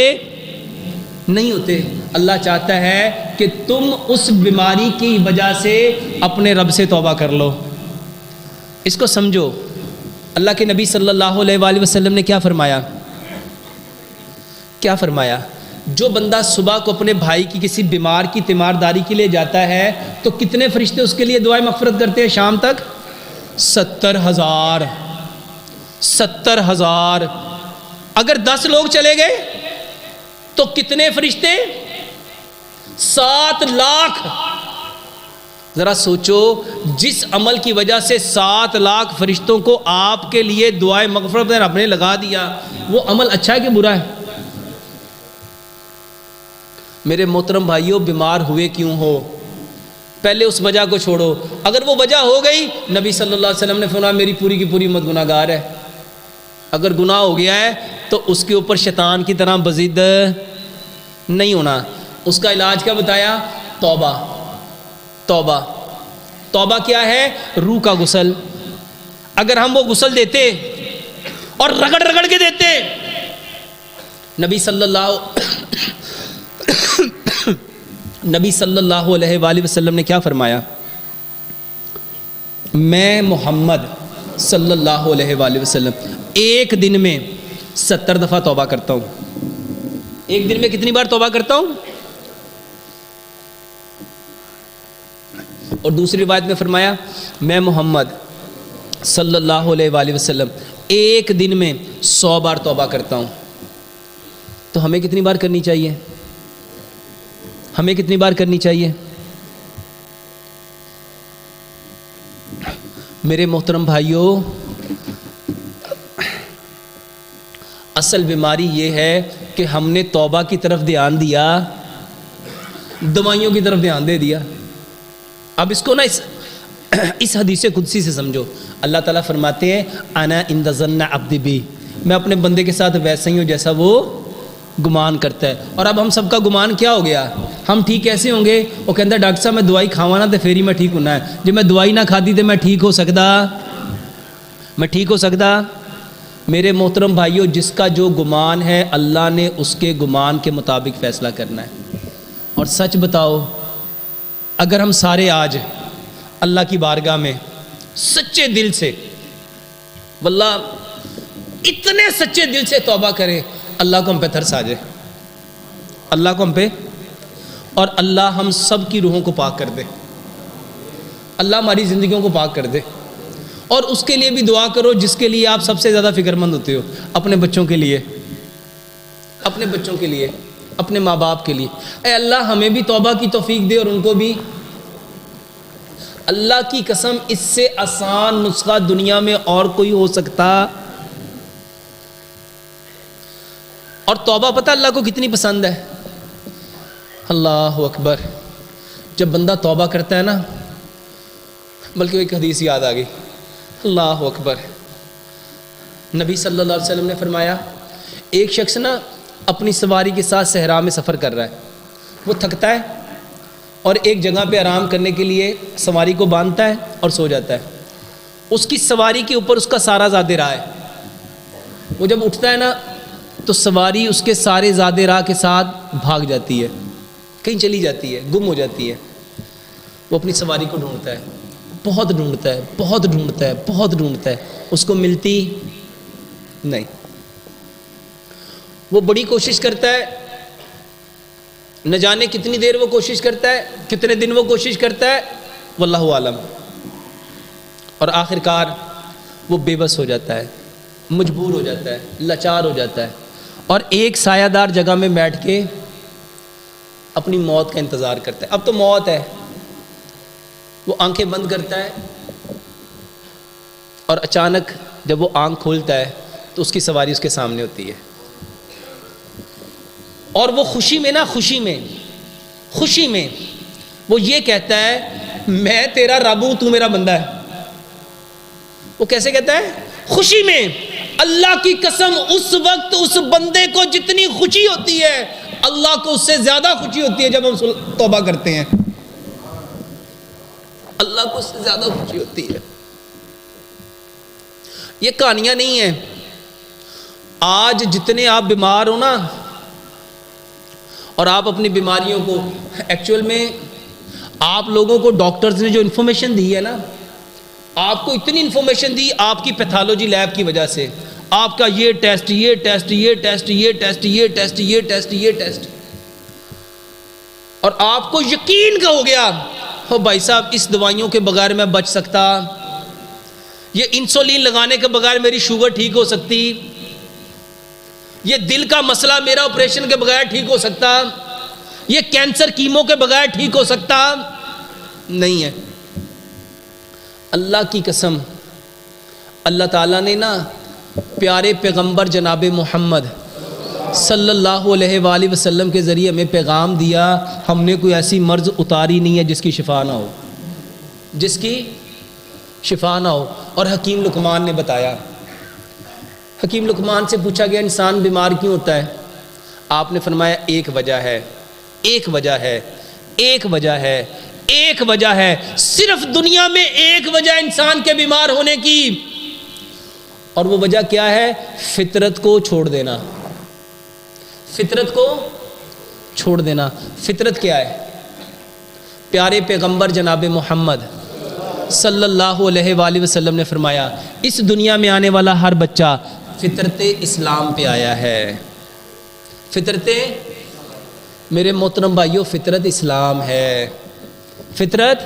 نہیں ہوتے. اللہ چاہتا ہے کہ تم اس بیماری کی وجہ سے اپنے رب سے توبہ کر لو. اس کو سمجھو. اللہ کے نبی صلی اللہ علیہ وآلہ وسلم نے کیا فرمایا؟ کیا فرمایا؟ جو بندہ صبح کو اپنے بھائی کی کسی بیمار کی تیمارداری کے لیے جاتا ہے تو کتنے فرشتے اس کے لیے دعائیں مغفرت کرتے ہیں شام تک؟ 70,000. 70,000. اگر 10 لوگ چلے گئے تو کتنے فرشتے؟ 7 لاکھ. ذرا سوچو، جس عمل کی وجہ سے 7 لاکھ فرشتوں کو آپ کے لیے دعائیں مغفرت رب نے لگا دیا، وہ عمل اچھا ہے کہ برا ہے؟ میرے محترم بھائیوں، بیمار ہوئے کیوں ہو، پہلے اس وجہ کو چھوڑو. اگر وہ وجہ ہو گئی، نبی صلی اللہ علیہ وسلم نے فرمایا میری پوری کی پوری امت گناہ گار ہے. اگر گناہ ہو گیا ہے تو اس کے اوپر شیطان کی طرح بزد نہیں ہونا. اس کا علاج کیا بتایا؟ توبہ. توبہ. توبہ کیا ہے؟ روح کا غسل. اگر ہم وہ غسل دیتے اور رگڑ رگڑ کے دیتے، نبی صلی اللہ علیہ وآلہ وسلم نے کیا فرمایا؟ میں محمد صلی اللہ علیہ وآلہ وسلم ایک دن میں 70 دفعہ توبہ کرتا ہوں. ایک دن میں کتنی بار توبہ کرتا ہوں؟ اور دوسری روایت میں فرمایا میں محمد صلی اللہ علیہ وآلہ وسلم ایک دن میں 100 بار توبہ کرتا ہوں. تو ہمیں کتنی بار کرنی چاہیے؟ ہمیں کتنی بار کرنی چاہیے؟ میرے محترم بھائیوں، اصل بیماری یہ ہے کہ ہم نے توبہ کی طرف دھیان دیا، دوائیوں کی طرف دھیان دے دیا. اب اس کو نا اس حدیث قدسی سے سمجھو. اللہ تعالیٰ فرماتے ہیں انا عند ظن عبدی بی، میں اپنے بندے کے ساتھ ویسا ہی ہوں جیسا وہ گمان کرتا ہے. اور اب ہم سب کا گمان کیا ہو گیا؟ ہم ٹھیک کیسے ہوں گے؟ وہ کہتا ہے ڈاکٹر صاحب میں دوائی کھاواں نا تو پھر ہی میں ٹھیک ہونا ہے. جب میں دوائی نہ کھاتی تو میں ٹھیک ہو سکتا؟ میرے محترم بھائیوں، جس کا جو گمان ہے اللہ نے اس کے گمان کے مطابق فیصلہ کرنا ہے. اور سچ بتاؤ، اگر ہم سارے آج اللہ کی بارگاہ میں سچے دل سے، واللہ اتنے سچے دل سے توبہ کریں، اللہ کو ہم پہ ترس آ جائے، اللہ کو ہم پہ، اور اللہ ہم سب کی روحوں کو پاک کر دے، اللہ ہماری زندگیوں کو پاک کر دے. اور اس کے لیے بھی دعا کرو جس کے لیے آپ سب سے زیادہ فکر مند ہوتے ہو، اپنے بچوں کے لیے، اپنے بچوں کے لیے، اپنے ماں باپ کے لیے. اے اللہ ہمیں بھی توبہ کی توفیق دے اور ان کو بھی. اللہ کی قسم اس سے آسان نسخہ دنیا میں اور کوئی ہو سکتا؟ اور توبہ پتہ اللہ کو کتنی پسند ہے؟ اللہ اکبر. جب بندہ توبہ کرتا ہے نا، بلکہ ایک حدیث یاد آ گئی، اللہ اکبر. نبی صلی اللہ علیہ وسلم نے فرمایا ایک شخص نا اپنی سواری کے ساتھ صحرا میں سفر کر رہا ہے، وہ تھکتا ہے اور ایک جگہ پہ آرام کرنے کے لیے سواری کو باندھتا ہے اور سو جاتا ہے. اس کی سواری کے اوپر اس کا سارا زاد راہ ہے. وہ جب اٹھتا ہے نا تو سواری اس کے سارے زاد راہ کے ساتھ بھاگ جاتی ہے، کہیں چلی جاتی ہے، گم ہو جاتی ہے. وہ اپنی سواری کو ڈھونڈتا ہے، بہت ڈھونڈتا ہے، بہت ڈھونڈتا ہے، بہت ڈھونڈتا ہے، اس کو ملتی نہیں. وہ بڑی کوشش کرتا ہے، نہ جانے کتنی دیر وہ کوشش کرتا ہے، کتنے دن وہ کوشش کرتا ہے، واللہ عالم. اور آخر کار وہ بے بس ہو جاتا ہے، مجبور ہو جاتا ہے، لاچار ہو جاتا ہے، اور ایک سایہ دار جگہ میں بیٹھ کے اپنی موت کا انتظار کرتا ہے. اب تو موت ہے. وہ آنکھیں بند کرتا ہے اور اچانک جب وہ آنکھ کھولتا ہے تو اس کی سواری اس کے سامنے ہوتی ہے. اور وہ خوشی میں وہ یہ کہتا ہے میں تیرا رب ہوں، تو میرا بندہ ہے. وہ کیسے کہتا ہے؟ خوشی میں. اللہ کی قسم اس وقت اس بندے کو جتنی خوشی ہوتی ہے اللہ کو اس سے زیادہ خوشی ہوتی ہے جب ہم توبہ کرتے ہیں. اللہ کو اس سے زیادہ خوشی ہوتی ہے. یہ کہانیاں نہیں ہیں. آج جتنے آپ بیمار ہو نا، اور آپ اپنی بیماریوں کو، ایکچول میں آپ لوگوں کو ڈاکٹرز نے جو انفارمیشن دی ہے نا، آپ کو اتنی انفارمیشن دی آپ کی پیتھالوجی لیب کی وجہ سے، آپ کا یہ ٹیسٹ، یہ ٹیسٹ، یہ ٹیسٹ، یہ ٹیسٹ، یہ ٹیسٹ، یہ ٹیسٹ، یہ ٹیسٹ، اور آپ کو یقین کا ہو گیا ہو بھائی صاحب اس دوائیوں کے بغیر میں بچ سکتا، یہ انسولین لگانے کے بغیر میری شوگر ٹھیک ہو سکتی، یہ دل کا مسئلہ میرا آپریشن کے بغیر ٹھیک ہو سکتا، یہ کینسر کیمو کے بغیر ٹھیک ہو سکتا نہیں ہے. اللہ کی قسم اللہ تعالیٰ نے نا پیارے پیغمبر جناب محمد صلی اللہ علیہ وآلہ وسلم کے ذریعے ہمیں پیغام دیا. ہم نے کوئی ایسی مرض اتاری نہیں ہے جس کی شفا نہ ہو، جس کی شفا نہ ہو. اور حکیم لقمان نے بتایا، حکیم لقمان سے پوچھا گیا انسان بیمار کیوں ہوتا ہے؟ آپ نے فرمایا ایک وجہ ہے، ایک وجہ ہے، ایک وجہ ہے، ایک وجہ ہے، صرف دنیا میں ایک وجہ انسان کے بیمار ہونے کی، اور وہ وجہ کیا ہے؟ فطرت کو چھوڑ دینا. فطرت کو چھوڑ دینا. فطرت کیا ہے؟ پیارے پیغمبر جناب محمد صلی اللہ علیہ وآلہ وسلم نے فرمایا اس دنیا میں آنے والا ہر بچہ فطرت اسلام پہ آیا ہے. فطرت، میرے محترم بھائیوں، فطرت اسلام ہے. فطرت.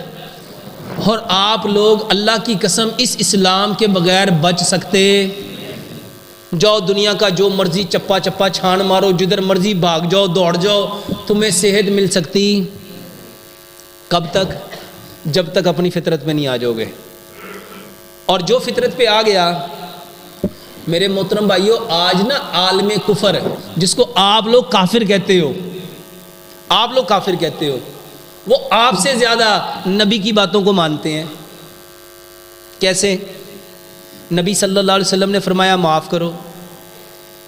اور آپ لوگ اللہ کی قسم اس اسلام کے بغیر بچ سکتے؟ جاؤ دنیا کا جو مرضی چپا چپا چھان مارو، جدھر مرضی بھاگ جاؤ، دوڑ جاؤ، تمہیں صحت مل سکتی؟ کب تک؟ جب تک اپنی فطرت پہ نہیں آ جاؤ گے. اور جو فطرت پہ آ گیا، میرے محترم بھائیوں، آج نا عالم کفر جس کو آپ لوگ کافر کہتے ہو، آپ لوگ کافر کہتے ہو، وہ آپ سے زیادہ نبی کی باتوں کو مانتے ہیں. کیسے؟ نبی صلی اللہ علیہ وسلم نے فرمایا معاف کرو.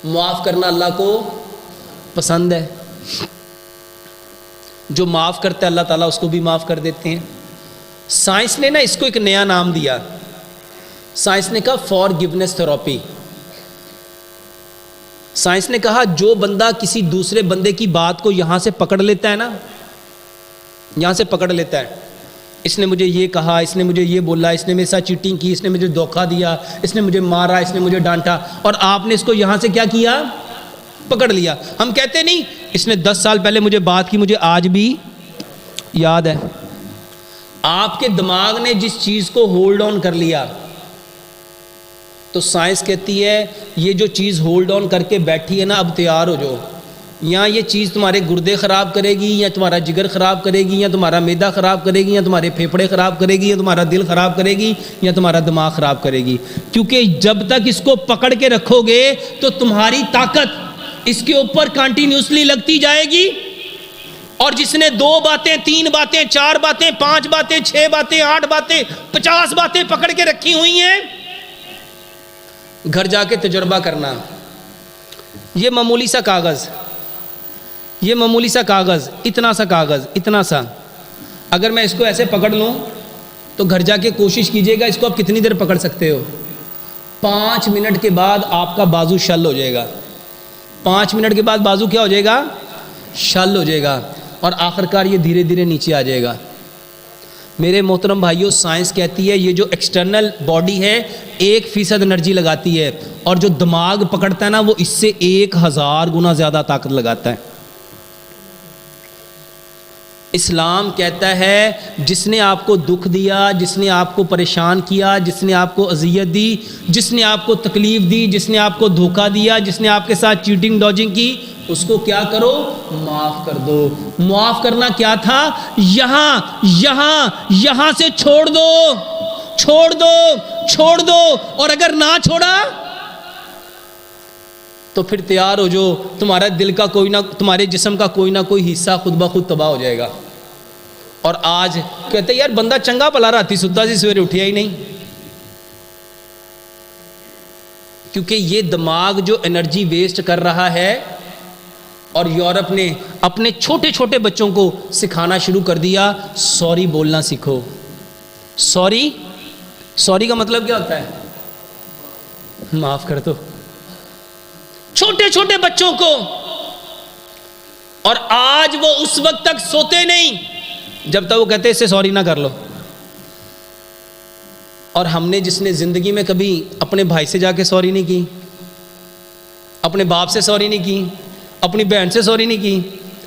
معاف کرنا اللہ کو پسند ہے. جو معاف کرتا ہے اللہ تعالیٰ اس کو بھی معاف کر دیتے ہیں. سائنس نے نا اس کو ایک نیا نام دیا. سائنس نے کہا فارگیونیس تھراپی. سائنس نے کہا جو بندہ کسی دوسرے بندے کی بات کو یہاں سے پکڑ لیتا ہے نا, یہاں سے پکڑ لیتا ہے, اس نے مجھے یہ کہا, اس نے مجھے یہ بولا, اس نے میرے ساتھ چیٹنگ کی, اس نے مجھے دھوکہ دیا, اس نے مجھے مارا, اس نے مجھے ڈانٹا, اور آپ نے اس کو یہاں سے کیا کیا, پکڑ لیا. ہم کہتے نہیں اس نے 10 سال پہلے مجھے بات کی, مجھے آج بھی یاد ہے. آپ کے دماغ نے جس چیز کو ہولڈ آن کر لیا, تو سائنس کہتی ہے یہ جو چیز ہولڈ آن کر کے بیٹھی ہے نا, اب تیار ہو جاؤ. یا یہ چیز تمہارے گردے خراب کرے گی, یا تمہارا جگر خراب کرے گی, یا تمہارا معدہ خراب کرے گی, یا تمہارے پھیپھڑے خراب کرے گی, یا تمہارا دل خراب کرے گی, یا تمہارا دماغ خراب کرے گی. کیونکہ جب تک اس کو پکڑ کے رکھو گے تو تمہاری طاقت اس کے اوپر کنٹینیوسلی لگتی جائے گی. اور جس نے 2 باتیں 3 باتیں 4 باتیں 5 باتیں 6 باتیں 8 باتیں 50 باتیں پکڑ کے رکھی ہوئی ہیں, گھر جا کے تجربہ کرنا. یہ معمولی سا کاغذ, یہ معمولی سا کاغذ, اتنا سا کاغذ, اتنا سا, اگر میں اس کو ایسے پکڑ لوں تو گھر جا کے کوشش کیجئے گا اس کو آپ کتنی دیر پکڑ سکتے ہو. 5 منٹ کے بعد آپ کا بازو شل ہو جائے گا. 5 منٹ کے بعد بازو کیا ہو جائے گا, شل ہو جائے گا, اور آخر کار یہ دھیرے دھیرے نیچے آ جائے گا. میرے محترم بھائیوں, سائنس کہتی ہے یہ جو ایکسٹرنل باڈی ہے 1% انرجی لگاتی ہے, اور جو دماغ پکڑتا ہے نا وہ اس سے 1000 گنا زیادہ طاقت لگاتا ہے. اسلام کہتا ہے جس نے آپ کو دکھ دیا, جس نے آپ کو پریشان کیا, جس نے آپ کو اذیت دی, جس نے آپ کو تکلیف دی, جس نے آپ کو دھوکہ دیا, جس نے آپ کے ساتھ چیٹنگ ڈاجنگ کی, اس کو کیا کرو, معاف کر دو. معاف کرنا کیا تھا, یہاں سے چھوڑ دو, چھوڑ دو, چھوڑ دو. اور اگر نہ چھوڑا تو پھر تیار ہو جو تمہارا دل کا کوئی نہ, تمہارے جسم کا کوئی نہ کوئی حصہ خود بخود تباہ ہو جائے گا. اور آج کہتے یار بندہ چنگا پلا راتی ستا سی سویرے اٹھیا ہی نہیں. کیونکہ یہ دماغ جو انرجی ویسٹ کر رہا ہے, اور یورپ نے اپنے چھوٹے چھوٹے بچوں کو سکھانا شروع کر دیا, سوری بولنا سیکھو. سوری کا مطلب کیا ہوتا ہے, معاف کر دو. چھوٹے چھوٹے بچوں کو. اور آج وہ اس وقت تک سوتے نہیں جب تک وہ کہتے اس سے سوری نہ کر لو. اور ہم نے جس نے زندگی میں کبھی اپنے بھائی سے جا کے سوری نہیں کی, اپنے باپ سے سوری نہیں کی, اپنی بہن سے سوری نہیں کی,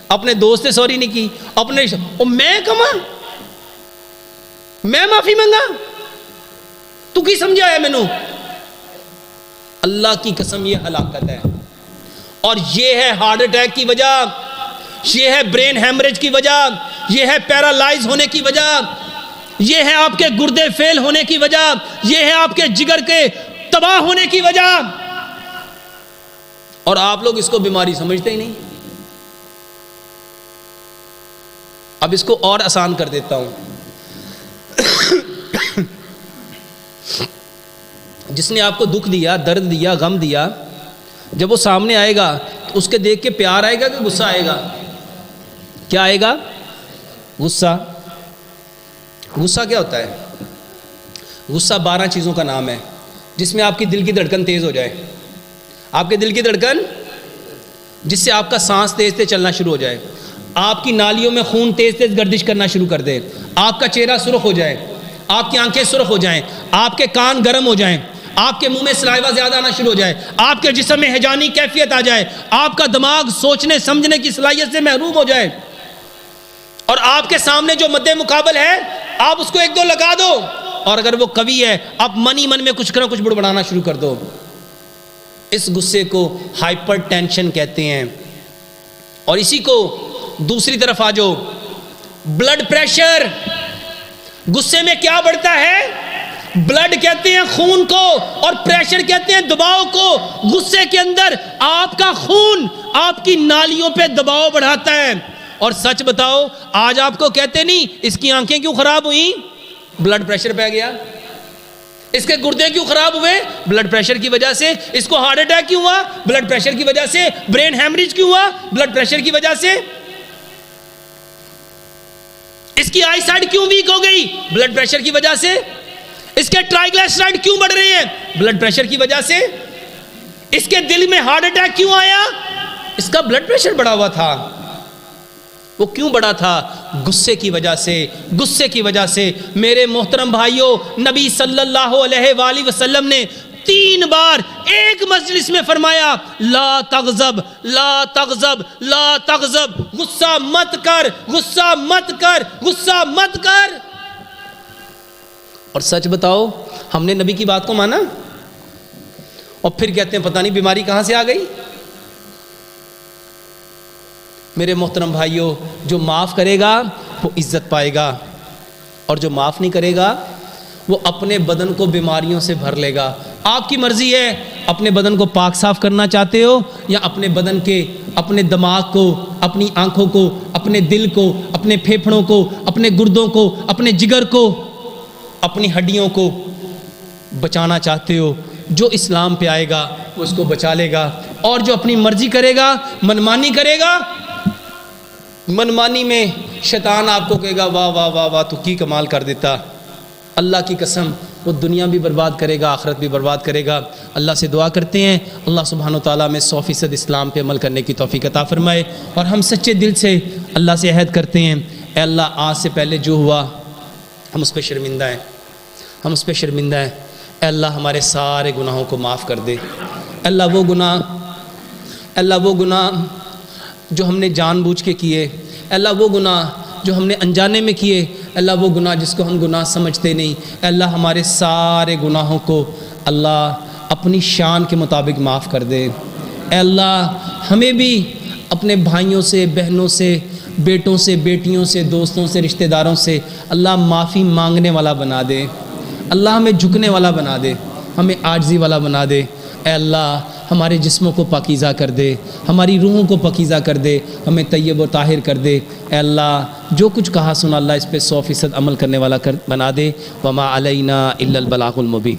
اپنے دوست سے سوری نہیں کی, میں کما, میں معافی مانگا, تو کی سمجھایا مینوں. اللہ کی قسم یہ ہلاکت ہے. اور یہ ہے ہارٹ اٹیک کی وجہ, یہ ہے برین ہیمریج کی وجہ, یہ ہے پیرالائز ہونے کی وجہ, یہ ہے آپ کے گردے فیل ہونے کی وجہ, یہ ہے آپ کے جگر کے تباہ ہونے کی وجہ. اور آپ لوگ اس کو بیماری سمجھتے ہی نہیں. اب اس کو اور آسان کر دیتا ہوں. جس نے آپ کو دکھ دیا, درد دیا, غم دیا, جب وہ سامنے آئے گا تو اس کے دیکھ کے پیار آئے گا کہ غصہ آئے گا؟ کیا آئے گا؟ غصہ. غصہ کیا ہوتا ہے؟ غصہ 12 چیزوں کا نام ہے جس میں آپ کی دل کی دھڑکن تیز ہو جائے. آپ کے دل کی دھڑکن, جس سے آپ کا سانس تیز تیز چلنا شروع ہو جائے, آپ کی نالیوں میں خون تیز تیز گردش کرنا شروع کر دے, آپ کا چہرہ سرخ ہو جائے, آپ کی آنکھیں سرخ ہو جائیں, آپ کے کان گرم ہو جائیں, آپ کے منہ میں سلائیوا زیادہ آنا شروع ہو جائے, آپ کے جسم میں ہیجانی کیفیت آ جائے, آپ کا دماغ سوچنے سمجھنے کی صلاحیت سے محروم ہو جائے, اور آپ کے سامنے جو مد مقابل ہے آپ اس کو 1-2 لگا دو, اور اگر وہ قوی ہے آپ من ہی من میں کچھ نہ کچھ بڑبڑانا شروع کر دو. اس غصے کو ہائپر ٹینشن کہتے ہیں. اور اسی کو دوسری طرف آ جاؤ, بلڈ پریشر. غصے میں کیا بڑھتا ہے؟ بلڈ کہتے ہیں خون کو, اور پریشر کہتے ہیں دباؤ کو. غصے کے اندر آپ کا خون آپ کی نالیوں پہ دباؤ بڑھاتا ہے. اور سچ بتاؤ, آج آپ کو کہتے نہیں اس کی آنکھیں کیوں خراب ہوئیں؟ بلڈ پریشر پہ گیا. اس کے گردے کیوں خراب ہوئے؟ بلڈ پریشر کی وجہ سے. اس کو ہارٹ اٹیک کیوں ہوا؟ بلڈ پریشر کی وجہ سے. برین ہیمریج کیوں ہوا؟ بلڈ پریشر کی وجہ سے. اس کی آئی سائٹ کیوں ویک ہو گئی؟ بلڈ پریشر کی وجہ سے. اس کے ٹرائیگلیسرائڈ کیوں بڑھ رہے ہیں؟ بلڈ پریشر کی وجہ سے. اس کے دل میں ہارٹ اٹیک کیوں آیا؟ اس کا بلڈ پریشر بڑھا ہوا تھا. وہ کیوں بڑھا تھا؟ غصے کی وجہ سے. غصے کی وجہ سے. میرے محترم بھائیوں، نبی صلی اللہ علیہ وآلہ وسلم نے 3 بار ایک مجلس میں فرمایا لا تغضب لا تغضب لا تغضب، غصہ مت کر، غصہ مت کر، غصہ مت کر. اور سچ بتاؤ، ہم نے نبی کی بات کو مانا اور پھر کہتے ہیں پتہ نہیں بیماری کہاں سے آ گئی. میرے محترم بھائیوں، جو معاف کرے گا وہ عزت پائے گا، اور جو معاف نہیں کرے گا وہ اپنے بدن کو بیماریوں سے بھر لے گا. آپ کی مرضی ہے، اپنے بدن کو پاک صاف کرنا چاہتے ہو یا اپنے بدن کے، اپنے دماغ کو، اپنی آنکھوں کو، اپنے دل کو، اپنے پھیپھڑوں کو، اپنے گردوں کو، اپنے جگر کو، اپنی ہڈیوں کو بچانا چاہتے ہو. جو اسلام پہ آئے گا وہ اس کو بچا لے گا، اور جو اپنی مرضی کرے گا، منمانی کرے گا، منمانی میں شیطان آپ کو کہے گا واہ واہ واہ واہ تو کی کمال کر دیتا. اللہ کی قسم وہ دنیا بھی برباد کرے گا، آخرت بھی برباد کرے گا. اللہ سے دعا کرتے ہیں اللہ سبحانہ و تعالیٰ میں 100% اسلام پہ عمل کرنے کی توفیق عطا فرمائے. اور ہم سچے دل سے اللہ سے عہد کرتے ہیں اے اللہ آج سے پہلے جو ہوا ہم اس پہ شرمندہ ہیں، ہم اس پہ شرمندہ ہیں. اے اللہ ہمارے سارے گناہوں کو معاف کر دے. اے اللہ وہ گناہ جو ہم نے جان بوجھ کے کیے، اے اللہ وہ گناہ جو ہم نے انجانے میں کیے، اے اللہ وہ گناہ جس کو ہم گناہ سمجھتے نہیں، اے اللہ ہمارے سارے گناہوں کو اللہ اپنی شان کے مطابق معاف کر دے. اے اللہ ہمیں بھی اپنے بھائیوں سے، بہنوں سے، بیٹوں سے، بیٹیوں سے، دوستوں سے، رشتہ داروں سے اللہ معافی مانگنے والا بنا دے. اللہ ہمیں جھکنے والا بنا دے، ہمیں عاجزی والا بنا دے. اے اللہ ہمارے جسموں کو پاکیزہ کر دے، ہماری روحوں کو پاکیزہ کر دے، ہمیں طیب و طاہر کر دے. اے اللہ جو کچھ کہا سنا اللہ اس پہ 100% عمل کرنے والا بنا دے. وما علینا الا البلاغ المبین.